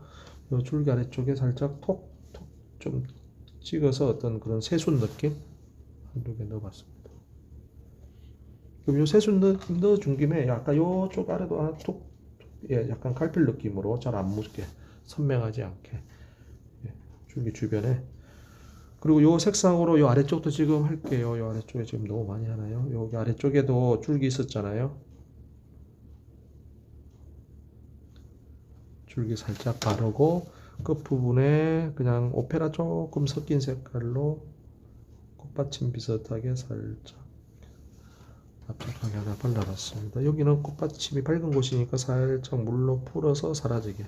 요 줄기 아래쪽에 살짝 톡 좀 찍어서 어떤 그런 새순 느낌 한두 개 넣어봤습니다. 그럼 요 새순 넣어준 김에 약간 요쪽 아래도 하나 톡, 약간 칼필 느낌으로 잘 안 묻게 선명하지 않게 줄기 주변에. 그리고 요 색상으로 요 아래쪽도 지금 할게요. 요 아래쪽에 지금 너무 많이 하나요? 여기 아래쪽에도 줄기 있었잖아요. 줄기 살짝 바르고 끝부분에 그냥 오페라 조금 섞인 색깔로 꽃받침 비슷하게 살짝 납작하게 하나 발라봤습니다. 여기는 꽃받침이 밝은 곳이니까 살짝 물로 풀어서 사라지게.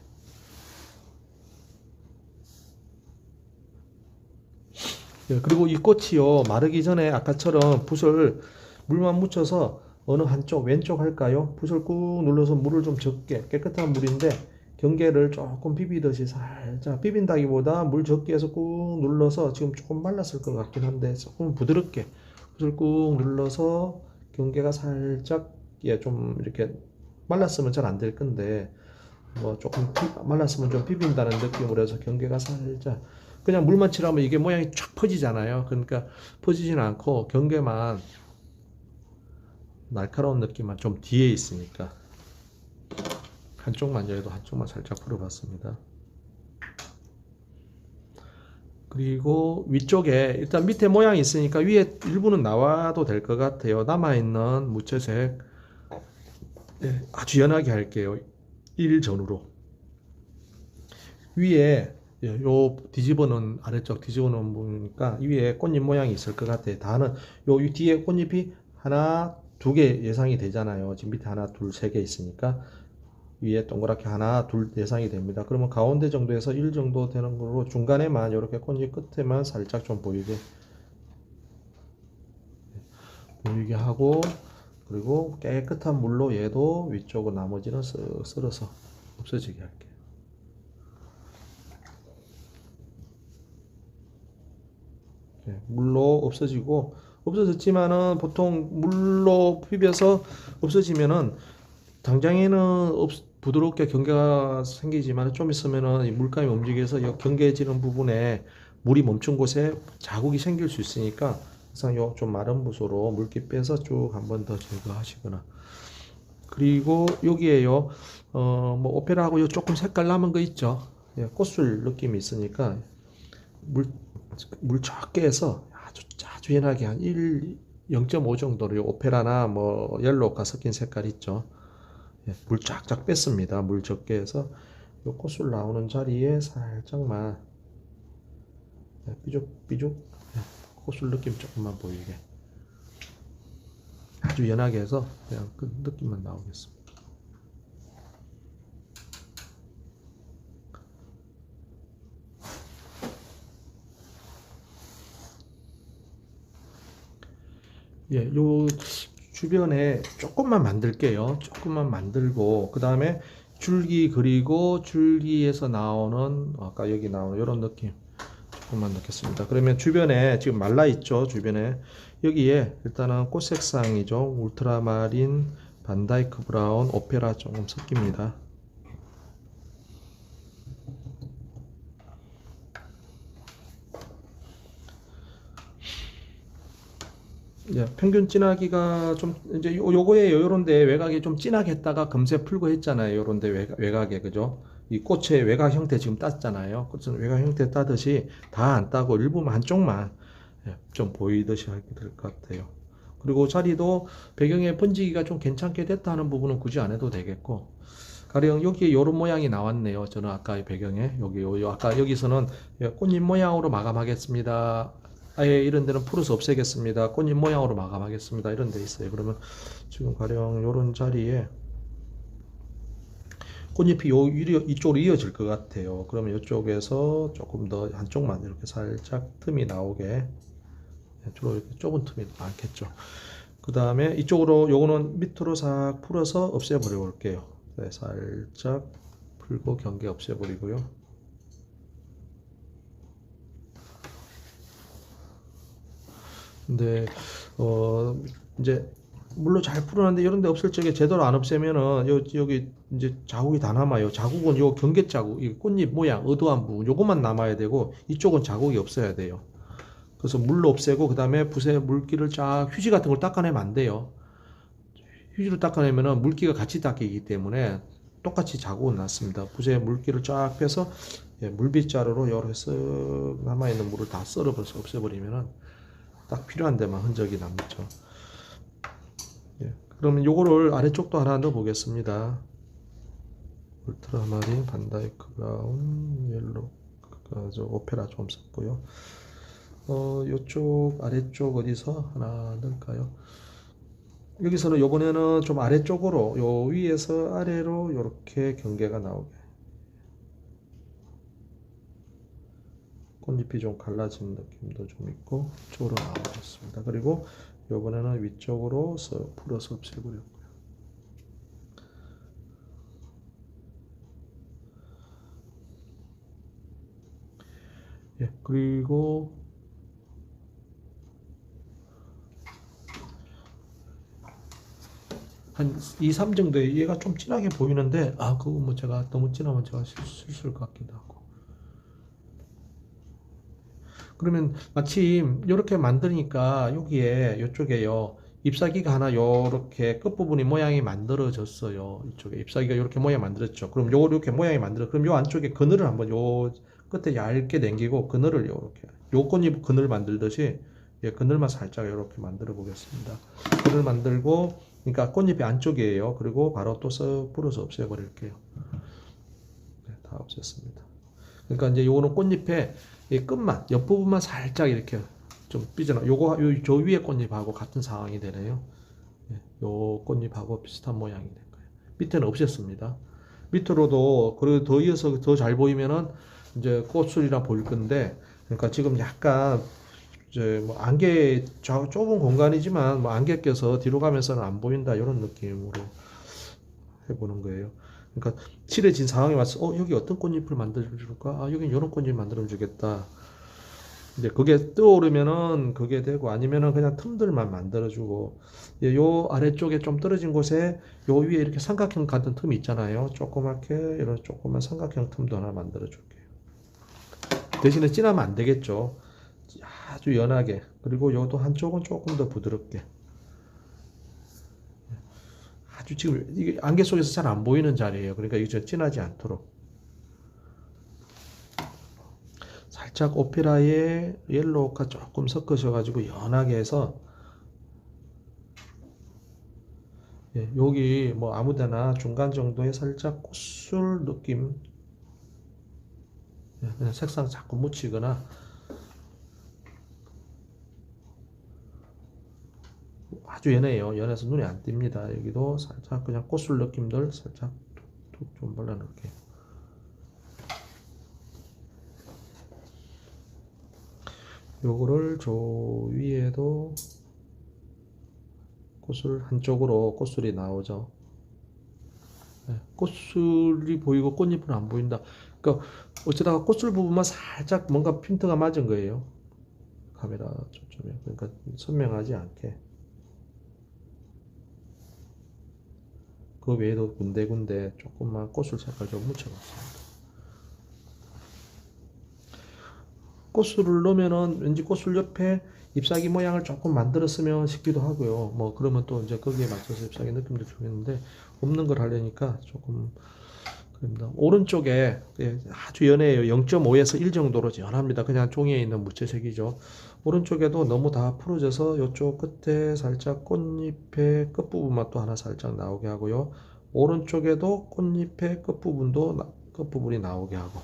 그리고 이 꽃이요, 마르기 전에 아까처럼 붓을 물만 묻혀서 어느 한쪽, 왼쪽 할까요? 붓을 꾹 눌러서 물을 좀 적게, 깨끗한 물인데 경계를 조금 비비듯이 살짝, 비빈다기보다 물 적게 해서 꾹 눌러서, 지금 조금 말랐을 것 같긴 한데 조금 부드럽게 붓을 꾹 눌러서 경계가 살짝, 좀 이렇게 말랐으면 잘 안 될 건데 뭐 조금 말랐으면 좀 비빈다는 느낌으로 해서 경계가 살짝, 그냥 물만 칠하면 이게 모양이 쫙 퍼지잖아요. 그러니까 퍼지지는 않고 경계만 날카로운 느낌만 좀 뒤에 있으니까 한쪽만, 여기도 한쪽만 살짝 풀어봤습니다. 그리고 위쪽에 일단 밑에 모양이 있으니까 위에 일부는 나와도 될 것 같아요. 남아있는 무채색 아주 연하게 할게요. 1전으로 위에 요 뒤집어놓은, 아래쪽 뒤집어놓은 부분이니까 위에 꽃잎 모양이 있을 것 같아요. 다는 요 뒤에 꽃잎이 하나, 두 개 예상이 되잖아요. 지금 밑에 하나, 둘, 세 개 있으니까 위에 동그랗게 하나, 둘 예상이 됩니다. 그러면 가운데 정도에서 1 정도 되는 걸로 중간에만 이렇게 꽃잎 끝에만 살짝 좀 보이게 하고, 그리고 깨끗한 물로 얘도 위쪽으로 나머지는 썰어서 없어지게 할게요. 물로 없어졌지만은 보통 물로 비벼서 없어지면은 당장에는 부드럽게 경계가 생기지만 좀 있으면은 물감이 움직여서 경계지는 부분에 물이 멈춘 곳에 자국이 생길 수 있으니까 항상 요 좀 마른 붓으로 물기 빼서 쭉 한 번 더 제거하시거나. 그리고 여기에요, 뭐 오페라하고 요 조금 색깔 남은 거 있죠. 꽃술 느낌이 있으니까 물 적게 해서 아주 연하게 한 0.5 정도로 오페라나 뭐 옐로우가 섞인 색깔 있죠. 물 쫙쫙 뺐습니다. 물 적게 해서 요 꽃술 나오는 자리에 살짝만 삐죽삐죽 꽃술 느낌 조금만 보이게 아주 연하게 해서 그냥 그 느낌만 나오겠습니다. 요 주변에 조금만 만들게요. 조금만 만들고 그 다음에 줄기 그리고 줄기에서 나오는 아까 여기 나오는 이런 느낌 조금만 넣겠습니다. 그러면 주변에 지금 말라 있죠. 주변에 여기에 일단은 꽃 색상이죠. 울트라마린, 반다이크 브라운, 오페라 조금 섞입니다. 예, 평균 진하기가 좀 이제 요거예요. 요런데 외곽이 좀 진하게 했다가 금세 풀고 했잖아요. 요런데 외곽에 그죠? 이 꽃의 외곽 형태 지금 땄잖아요. 꽃은 외곽 형태 따듯이 다 안 따고 일부만 한쪽만 좀 보이듯이 하게 될 것 같아요. 그리고 자리도 배경에 번지기가 좀 괜찮게 됐다 하는 부분은 굳이 안 해도 되겠고, 가령 여기에 요런 모양이 나왔네요. 저는 아까 배경에 여기 아까 여기서는 꽃잎 모양으로 마감하겠습니다. 아예 이런 데는 풀어서 없애겠습니다. 꽃잎 모양으로 마감하겠습니다. 이런 데 있어요. 그러면 지금 가령 요런 자리에 꽃잎이 이쪽으로 이어질 것 같아요. 그러면 이쪽에서 조금 더 한쪽만 이렇게 살짝 틈이 나오게, 주로 이렇게 좁은 틈이 많겠죠. 그 다음에 이쪽으로 요거는 밑으로 싹 풀어서 없애버려 볼게요. 네, 살짝 풀고 경계 없애버리고요. 근데 이제 물로 잘 풀어놨는데 이런 데 없을 적에 제대로 안 없애면은 여기 이제 자국이 다 남아요. 자국은 요 경계 자국, 이 꽃잎 모양 어두운 부분 요것만 남아야 되고, 이쪽은 자국이 없어야 돼요. 그래서 물로 없애고, 그 다음에 붓에 물기를 쫙, 휴지 같은 걸 닦아내면 안 돼요. 휴지로 닦아내면은 물기가 같이 닦이기 때문에 똑같이 자국은 났습니다. 붓에 물기를 쫙 빼서 물빗자루로 이렇게 쓱 남아있는 물을 다 썰어버려서 없애버리면은 딱 필요한 데만 흔적이 남죠. 그러면 요거를 아래쪽도 하나 넣어 보겠습니다. 울트라마린, 반다이크 브라운, 옐로우, 오페라 좀 썼고요. 요쪽 아래쪽 어디서 하나 넣을까요? 여기서는 요번에는 좀 아래쪽으로, 요 위에서 아래로 이렇게 경계가 나오게, 꽃잎이 좀 갈라진 느낌도 좀 있고 이쪽으로 나와줬습니다. 그리고 요번에는 위쪽으로 풀어서 없애버렸고요. 예, 그리고 한 2, 3 정도에 얘가 좀 진하게 보이는데, 그거 뭐 제가 너무 진하면 제가 실수일 것 같기도 하고. 그러면 마침 이렇게 만드니까 여기에 이쪽에요, ip사귀가 하나 요렇게 끝부분이 모양이 만들어졌어요. 이쪽에 ip사귀가 이렇게 모양 만들었죠. 그럼 요렇게 모양이 그럼 요 안쪽에 그늘을 한번 요 끝에 얇게 당기고 그늘을 요렇게, 요 꽃잎 그늘 만들듯이 그늘만 살짝 이렇게 만들어 보겠습니다. 그늘 만들고, 그러니까 꽃잎이 안쪽이에요. 그리고 바로 또 불어서 없애버릴게요. 네, 다 없앴습니다. 그러니까 이제 요거는 꽃잎의 이 끝만, 옆부분만 살짝 이렇게 좀 삐져나. 저 위에 꽃잎하고 같은 상황이 되네요. 요 꽃잎하고 비슷한 모양이 될 거예요. 밑에는 없앴습니다. 밑으로도, 그리고 더 이어서 더 잘 보이면은 이제 꽃술이라 보일 건데, 그러니까 지금 약간 이제 뭐 안개, 좁은 공간이지만 뭐 안개 껴서 뒤로 가면서는 안 보인다, 이런 느낌으로 해보는 거예요. 그러니까 칠해진 상황에 와서 여기 어떤 꽃잎을 만들어줄까? 여긴 이런 꽃잎 만들어주겠다. 이제 그게 떠오르면은 그게 되고, 아니면은 그냥 틈들만 만들어주고, 요 아래쪽에 좀 떨어진 곳에 요 위에 이렇게 삼각형 같은 틈이 있잖아요. 조그맣게 이런 조그만 삼각형 틈도 하나 만들어줄게요. 대신에 진하면 안 되겠죠. 아주 연하게. 그리고 요도 한쪽은 조금 더 부드럽게. 아주 지금 이게 안개 속에서 잘 안 보이는 자리예요. 그러니까 이게 진하지 않도록 살짝 오페라에 옐로우가 조금 섞으셔가지고 연하게 해서, 여기 뭐 아무데나 중간 정도에 살짝 꽃술 느낌, 그냥 색상 자꾸 묻히거나, 아주 연해요. 연해서 눈에 안 띕니다. 여기도 살짝 그냥 꽃술 느낌들 살짝 툭툭 좀 발라놓을게요. 요거를 저 위에도 꽃술 한쪽으로 꽃술이 나오죠. 꽃술이 보이고 꽃잎은 안 보인다. 그러니까 어쩌다가 꽃술 부분만 살짝 뭔가 핀트가 맞은 거예요. 카메라 초점에. 그러니까 선명하지 않게. 그 외에도 군데군데 조금만 꽃술 색깔 좀 묻혀봤습니다. 꽃술을 넣으면은 왠지 꽃술 옆에 ip사귀 모양을 조금 만들었으면 싶기도 하고요. 뭐 그러면 또 이제 거기에 맞춰서 ip사귀 느낌도 주겠는데 없는 걸 하려니까 조금 그럽니다. 오른쪽에 아주 연해요. 0.5에서 1 정도로 연합니다. 그냥 종이에 있는 무채색이죠. 오른쪽에도 너무 다 풀어져서 이쪽 끝에 살짝 꽃잎의 끝부분만 또 하나 살짝 나오게 하고요. 오른쪽에도 꽃잎의 끝부분이 나오게 하고,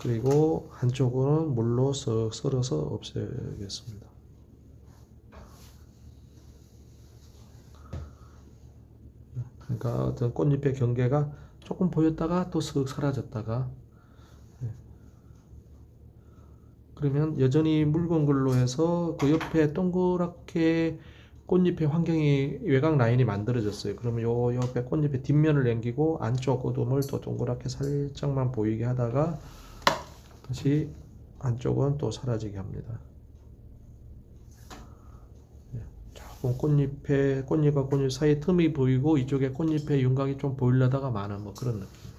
그리고 한쪽은 물로 쓱 썰어서 없애겠습니다. 그러니까 어떤 꽃잎의 경계가 조금 보였다가 또 쓱 사라졌다가, 그러면 여전히 묽은 걸로 해서 그 옆에 동그랗게 꽃잎의 환경이 외곽 라인이 만들어졌어요. 그러면 요 옆에 꽃잎의 뒷면을 남기고 안쪽 어둠을 또 동그랗게 살짝만 보이게 하다가 다시 안쪽은 또 사라지게 합니다. 조금 꽃잎과 꽃잎 사이에 틈이 보이고 이쪽에 꽃잎의 윤곽이 좀 보이려다가 많은 뭐 그런 느낌.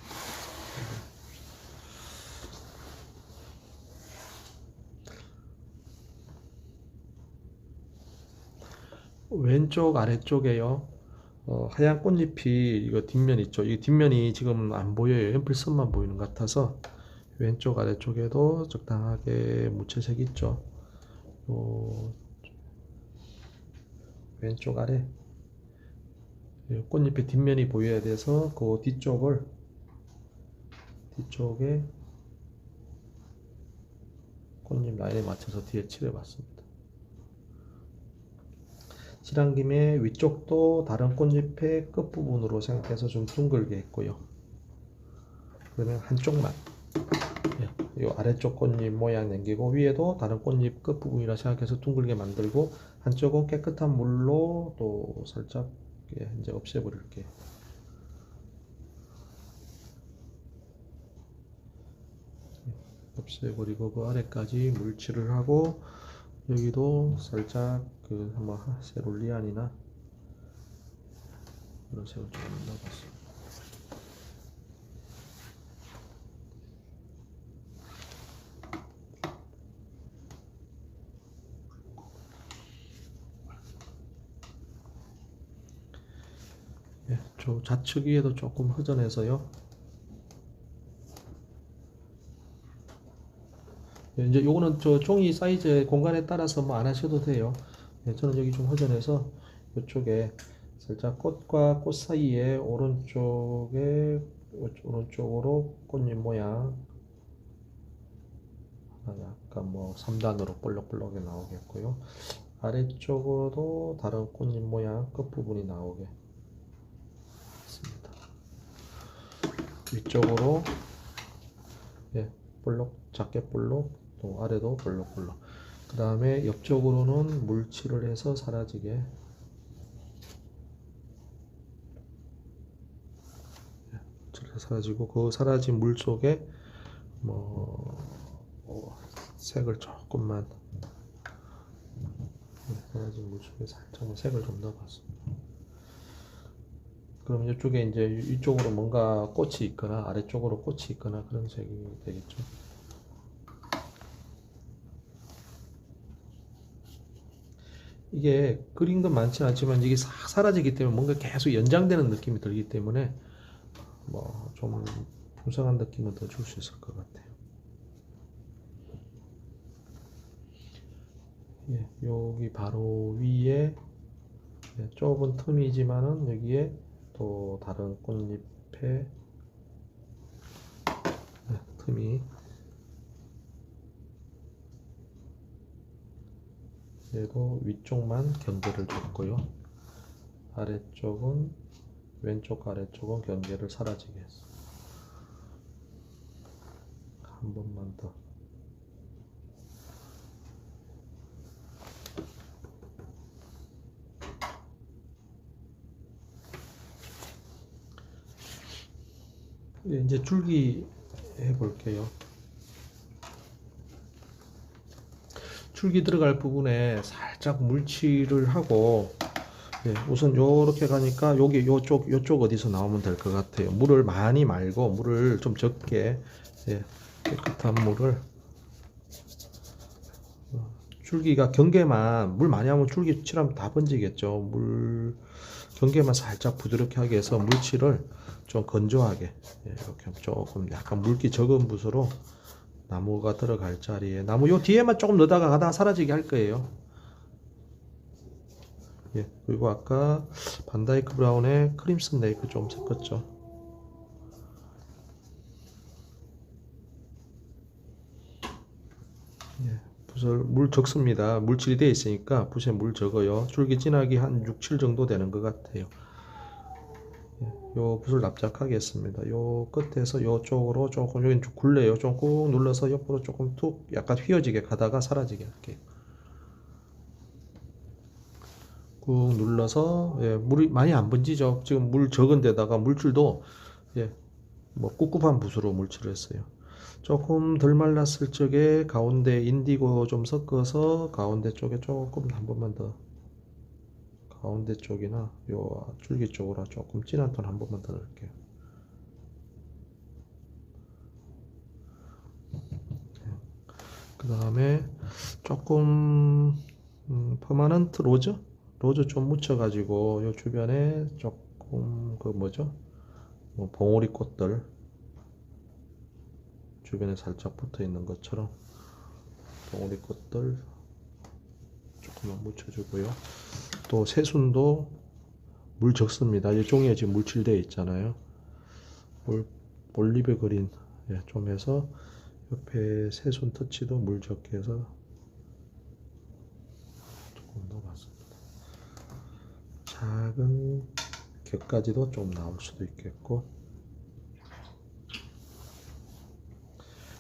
왼쪽 아래쪽에요. 하얀 꽃잎이 이거 뒷면 있죠. 이 뒷면이 지금 안 보여요. 앰플선만 보이는 것 같아서 왼쪽 아래쪽에도 적당하게 무채색 있죠. 왼쪽 아래 꽃잎의 뒷면이 보여야 돼서 그 뒤쪽에 꽃잎 라인에 맞춰서 뒤에 칠해봤습니다. 칠한 김에 위쪽도 다른 꽃잎의 끝부분으로 생각해서 좀 둥글게 했고요. 그러면 한쪽만 이 아래쪽 꽃잎 모양 남기고 위에도 다른 꽃잎 끝부분이라 생각해서 둥글게 만들고 한쪽은 깨끗한 물로 또 살짝 이제 없애버릴게요. 없애버리고 그 아래까지 물칠을 하고 여기도 살짝 한번 세롤리안이나 이런 색을 좀 넣어봤어요. 저 좌측 위에도 조금 허전해서요. 이제 요거는 저 종이 사이즈 공간에 따라서 뭐 안 하셔도 돼요. 저는 여기 좀 허전해서 이쪽에 살짝 꽃과 꽃 사이에 오른쪽으로 꽃잎 모양 약간 뭐 3단으로 볼록볼록하게 나오겠고요. 아래쪽으로도 다른 꽃잎 모양 끝부분이 나오게 했습니다. 위쪽으로 볼록, 작게 볼록, 또 아래도 볼록볼록. 그 다음에 옆쪽으로는 물칠을 해서 사라지게 사라지고 그 사라진 물 속에 색을 조금만 사라진 물 속에 살짝 색을 좀 넣어봤습니다. 그럼 이쪽에 이제 이쪽으로 뭔가 꽃이 있거나 아래쪽으로 꽃이 있거나 그런 색이 되겠죠. 이게 그린 건 많지 않지만 이게 싹 사라지기 때문에 뭔가 계속 연장되는 느낌이 들기 때문에 뭐 좀 풍성한 느낌을 더 줄 수 있을 것 같아요. 여기 바로 위에 좁은 틈이지만은 여기에 또 다른 꽃잎의 틈이 얘도 위쪽만 경계를 줬고요. 아래쪽은 왼쪽 아래쪽은 경계를 사라지게 했어요. 한 번만 더. 이제 줄기 해볼게요. 줄기 들어갈 부분에 살짝 물칠을 하고 우선 요렇게 가니까 여기 요쪽 어디서 나오면 될 것 같아요. 물을 많이 말고 물을 좀 적게 깨끗한 물을 줄기가 경계만 물 많이 하면 줄기 칠하면 다 번지겠죠. 물 경계만 살짝 부드럽게 하게 해서 물칠을 좀 건조하게 이렇게 조금 약간 물기 적은 붓으로 나무가 들어갈 자리에 나무 요 뒤에만 조금 넣다가 가다가 사라지게 할 거예요. 예, 그리고 아까 반다이크 브라운에 크림슨 레이크 좀 섞었죠. 예, 붓을 물 적습니다. 물칠이 되어 있으니까 붓에 물 적어요. 줄기 진하기 한 6, 7 정도 되는 것 같아요. 요 붓을 납작하게 했습니다. 요 끝에서 요쪽으로 조금 여기 좀 굴려요. 좀 꾹 눌러서 옆으로 조금 툭 약간 휘어지게 가다가 사라지게 할게요. 꾹 눌러서 예, 물이 많이 안 번지죠. 지금 물 적은 데다가 물줄도 예, 뭐 꿉꿉한 붓으로 물칠을 했어요. 조금 덜 말랐을 적에 가운데 인디고 좀 섞어서 가운데 쪽에 조금 한 번만 더 가운데 쪽이나 요 줄기 쪽으로 조금 진한 톤 한 번만 더 넣을게요. 그 다음에 조금 퍼마넌트 로즈 좀 묻혀가지고 요 주변에 조금 그 뭐죠? 뭐 봉오리 꽃들 주변에 살짝 붙어 있는 것처럼 봉오리 꽃들 조금만 묻혀주고요. 또 새순도 물 적습니다. 이 종이에 지금 물칠되어 있잖아요. 올리브 그린 좀 해서 옆에 새순 터치도 물 적게 해서 조금 넣어봤습니다. 작은 겹까지도 좀 나올 수도 있겠고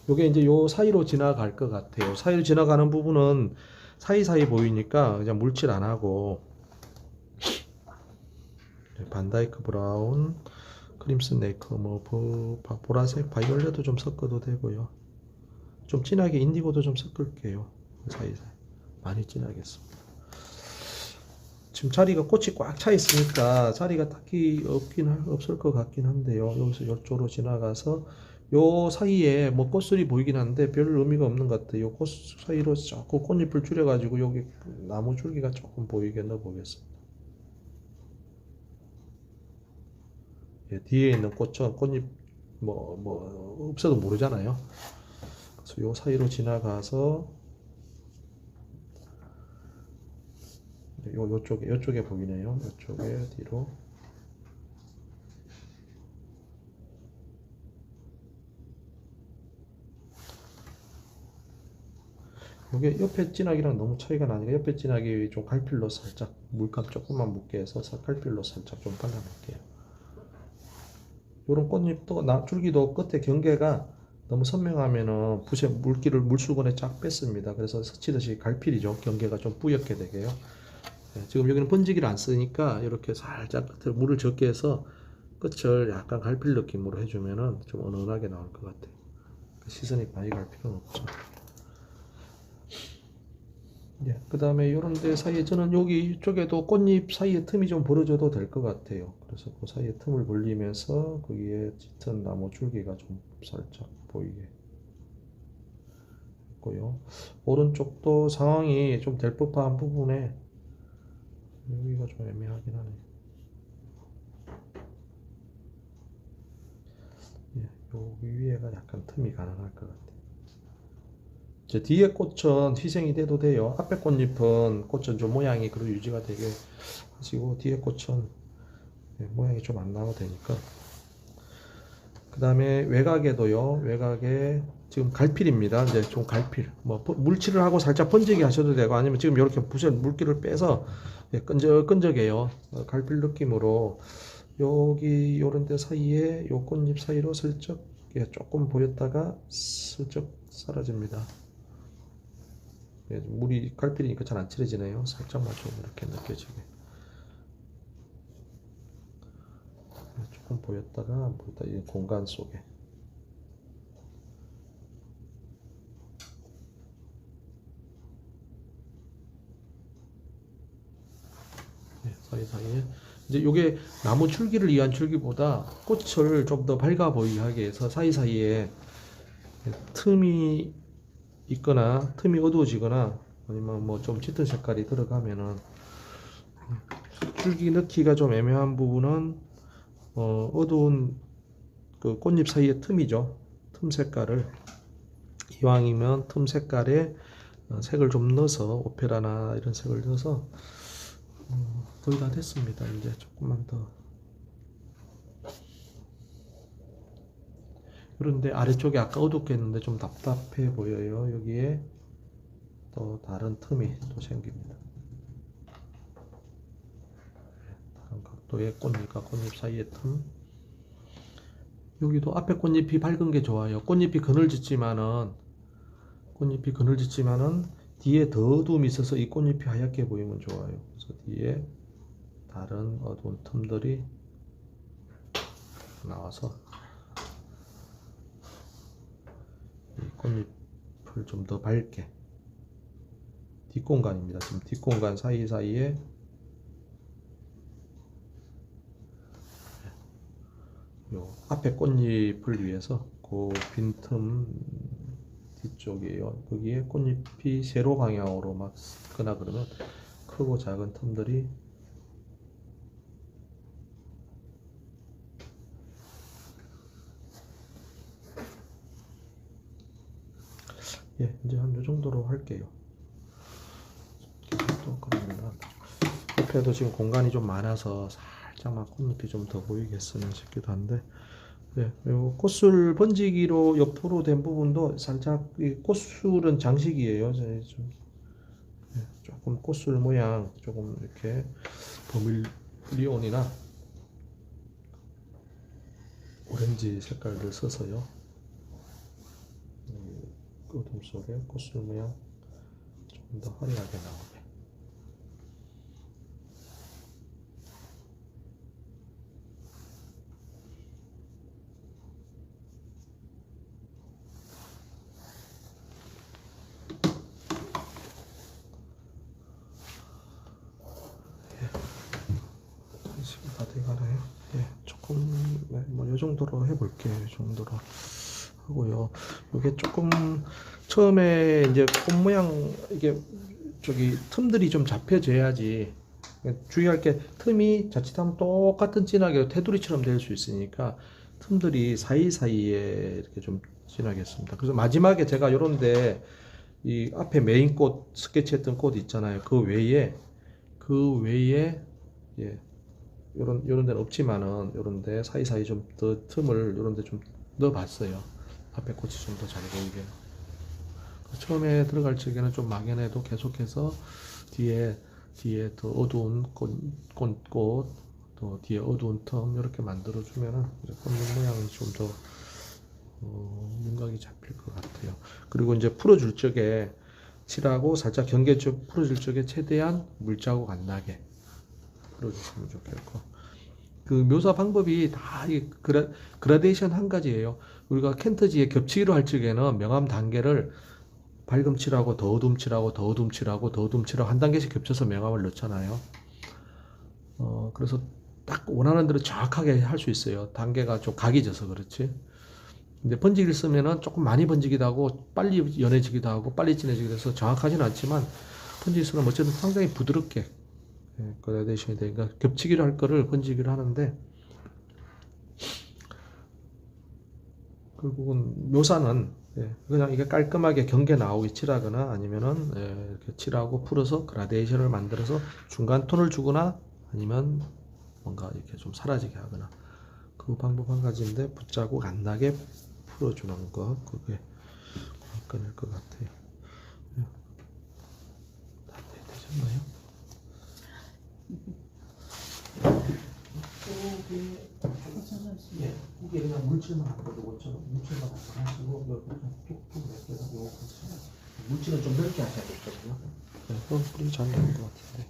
요게 이제 요 사이로 지나갈 것 같아요. 사이로 지나가는 부분은 사이사이 보이니까 그냥 물칠 안 하고 반다이크 브라운, 크림슨 네이크, 뭐 보라색, 바이올렛도 좀 섞어도 되고요. 좀 진하게 인디고도 좀 섞을게요. 사이사이 많이 진하게 했습니다. 지금 자리가 꽃이 꽉 차 있으니까 자리가 딱히 없을 것 같긴 한데요. 여기서 이쪽으로 지나가서 요 사이에 뭐 꽃술이 보이긴 한데 별 의미가 없는 것 같아요. 요 꽃 사이로 자꾸 꽃잎을 줄여가지고 여기 나무 줄기가 조금 보이게 넣어보겠습니다. 예, 뒤에 있는 꽃잎 없어도 모르잖아요. 그래서 요 사이로 지나가서 요쪽에 보이네요. 요쪽에 뒤로 이게 옆에 진하기랑 너무 차이가 나니까 옆에 진하기 좀 갈필로 살짝 물감 조금만 묻게 해서 갈필로 살짝 좀 발라놓을게요. 요런 꽃잎도 줄기도 끝에 경계가 너무 선명하면은 붓에 물수건에 쫙 뺐습니다. 그래서 스치듯이 갈필이죠. 경계가 좀 뿌옇게 되게요. 네, 지금 여기는 번지기를 안 쓰니까 이렇게 살짝 끝에 물을 적게 해서 끝을 약간 갈필 느낌으로 해주면은 좀 은은하게 나올 것 같아요. 시선이 많이 갈 필요는 없죠. 예, 그 다음에 이런 데 사이에 저는 여기 이쪽에도 꽃잎 사이에 틈이 좀 벌어져도 될 것 같아요. 그래서 그 사이에 틈을 벌리면서 거기에 짙은 나무 줄기가 좀 살짝 보이게 했고요. 오른쪽도 상황이 좀 될 법한 부분에 여기가 좀 애매하긴 하네요. 예, 여기 위에가 약간 틈이 가능할 것 같아요. 이제 뒤에 꽃은 희생이 돼도 돼요. 앞에 꽃은 좀 모양이 그래도 유지가 되게 하시고 뒤에 꽃은 모양이 좀 안 나와도 되니까. 그 다음에 외곽에도요. 외곽에 지금 갈필입니다. 이제 좀 갈필. 뭐 물칠을 하고 살짝 번지게 하셔도 되고 아니면 지금 이렇게 붓에 물기를 빼서 끈적해요. 갈필 느낌으로 여기 요런 데 사이에 요 꽃잎 사이로 슬쩍 조금 보였다가 슬쩍 사라집니다. 물이 갈필이니까 잘 안 칠해지네요. 살짝만 좀 이렇게 느껴지게. 조금 보였다가 안 보였다 이 공간 속에. 네, 사이사이에 이제 요게 나무 줄기를 위한 줄기보다 꽃을 좀 더 밝아 보이게 하기 위해서 사이사이에 틈이 있거나 틈이 어두워지거나 아니면 뭐 좀 짙은 색깔이 들어가면은 줄기 넣기가 좀 애매한 부분은 어두운 그 꽃잎 사이의 틈이죠. 틈 색깔을 이왕이면 틈 색깔에 색을 좀 넣어서 오페라나 이런 색을 넣어서 거의 다 됐습니다. 이제 조금만 더. 그런데 아래쪽에 아까 어둡게 했는데 좀 답답해 보여요. 여기에 또 다른 틈이 또 생깁니다. 다른 각도의 꽃잎과 꽃잎 사이의 틈. 여기도 앞에 꽃잎이 밝은 게 좋아요. 꽃잎이 그늘졌지만은 뒤에 더 어두움이 있어서 이 꽃잎이 하얗게 보이면 좋아요. 그래서 뒤에 다른 어두운 틈들이 나와서 이 꽃잎을 좀 더 밝게, 뒷공간입니다. 지금 뒷공간 사이사이에 요 앞에 꽃잎을 위해서 그 빈틈 뒤쪽이에요. 거기에 꽃잎이 세로 방향으로 막 쓰거나 그러면 크고 작은 틈들이 이제 한 요 정도로 할게요. 또 그러면 옆에도 지금 공간이 좀 많아서 살짝만 꽃잎이 좀 더 보이게 했으면 싶기도 한데, 요 꽃술 번지기로 옆으로 된 부분도 살짝, 이 꽃술은 장식이에요. 조금 꽃술 모양 조금 이렇게 버밀리온이나 오렌지 색깔을 써서요. 어둠 속에 꽃술 모양 조금 더 화려하게 나오게. 지금 다 돼가나요? 조금 뭐 이 정도로 해볼게요. 이 정도로 하고요. 이게 조금 처음에 이제 꽃 모양 이게 저기 틈들이 좀 잡혀져야지. 주의할 게 틈이 자칫하면 똑같은 진하게 테두리처럼 될 수 있으니까 틈들이 사이사이에 이렇게 좀 진하겠습니다. 그래서 마지막에 제가 요런데 이 앞에 메인 꽃 스케치했던 꽃 있잖아요. 그 외에 예, 요런 데는 없지만은 요런 데 사이사이 좀 더 틈을 요런 데 좀 넣어 봤어요. 앞에 꽃이 좀 더 잘 보이게. 처음에 들어갈 적에는 좀 막연해도 계속해서 뒤에 더 어두운 꽃, 또 뒤에 어두운 틈 이렇게 만들어 주면은 꽃잎 모양이 좀 더 윤곽이 잡힐 것 같아요. 그리고 이제 풀어줄 적에 칠하고 살짝 경계 쪽 풀어줄 적에 최대한 물자국 안 나게 풀어주시면 좋겠고, 그 묘사 방법이 다 그라데이션 한 가지예요. 우리가 켄터지에 겹치기로 할 적에는 명암 단계를 밝음 칠하고 더 어둠 칠하고 더 어둠 칠하고 더 어둠 칠하고 한 단계씩 겹쳐서 명암을 넣잖아요. 그래서 딱 원하는 대로 정확하게 할 수 있어요. 단계가 좀 각이 져서 그렇지. 근데 번지기를 쓰면은 조금 많이 번지기도 하고 빨리 연해지기도 하고 빨리 진해지기도 해서 정확하지는 않지만, 번지기 쓰면 어쨌든 상당히 부드럽게 그라데이션이 되니까 겹치기를 할 거를 번지기를 하는데, 결국은 묘사는 그냥 이게 깔끔하게 경계 나오게 칠하거나 아니면은 이렇게 칠하고 풀어서 그라데이션을 만들어서 중간 톤을 주거나 아니면 뭔가 이렇게 좀 사라지게 하거나, 그 방법 한 가지인데 붓자국 안 나게 풀어주는 거, 그게 관건일 것 같아요. 다 되셨나요? 이게 그냥 물질만 한 거죠. 물질만 하시고 툭툭 몇 개가 요거 물질은 좀 넓게 하셔야겠거든요. 그럼 뿌리 잘 나올 것 같은데.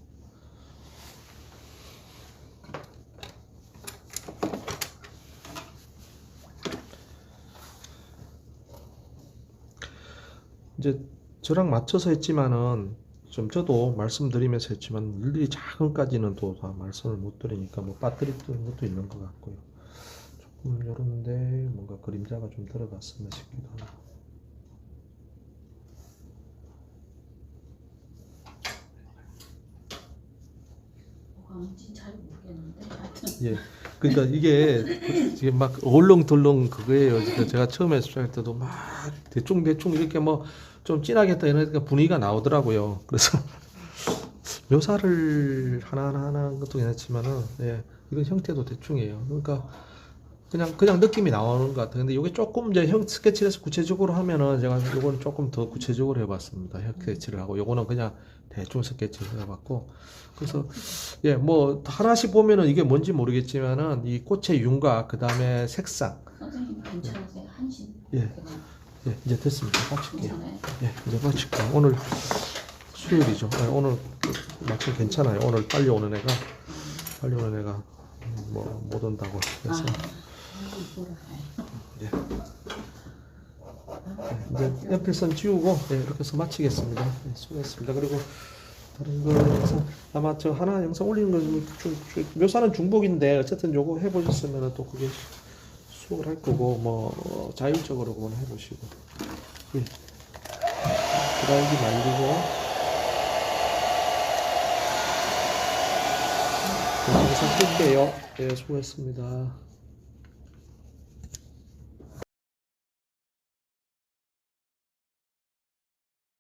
이제 저랑 맞춰서 했지만은 좀 저도 말씀드리면서 했지만 일일이 작은까지는 또 다 말씀을 못 드리니까 뭐 빠뜨리는 것도 있는 것 같고요. 조금 요런데 뭔가 그림자가 좀 들어갔으면 싶기도 하고. 뭔지 잘 모르겠는데 하여튼 예. 그러니까 이게 막 얼렁덜렁 그거예요. 그러니까 제가 처음에 수촬할 때도 막 대충 이렇게 뭐 좀 진하게 했다 이러니까 분위기가 나오더라고요. 그래서 묘사를 하나하나 하는 것도 괜찮지만은 예, 이건 형태도 대충이에요. 그러니까 그냥 느낌이 나오는 것 같아요. 근데 이게 조금 이제 형 스케치를 해서 구체적으로 하면은 제가 요거는 조금 더 구체적으로 해봤습니다. 형 스케치를 하고 요거는 그냥 대충 스케치를 해봤고 그래서 예, 뭐 하나씩 보면은 이게 뭔지 모르겠지만은 이 꽃의 윤곽 그 다음에 색상 선생님 괜찮으세요? 한신 예, 예, 이제 됐습니다. 마칠게요. 괜찮아요? 예, 이제 마칠게요. 오늘 수요일이죠. 예, 오늘 마침 괜찮아요. 오늘 빨리 오는 애가 뭐 못 온다고 해서. 예. 이제 연필선 지우고 이렇게 해서 마치겠습니다. 수고했습니다. 그리고 다른 거 영상 아마 저 하나 영상 올리는 거 묘사는 중복인데 어쨌든 요거 해보셨으면 또 그게 수업을 할 거고 뭐 자율적으로 그건 해보시고 드라이기 말리고 영상 끌게요. 네, 수고했습니다.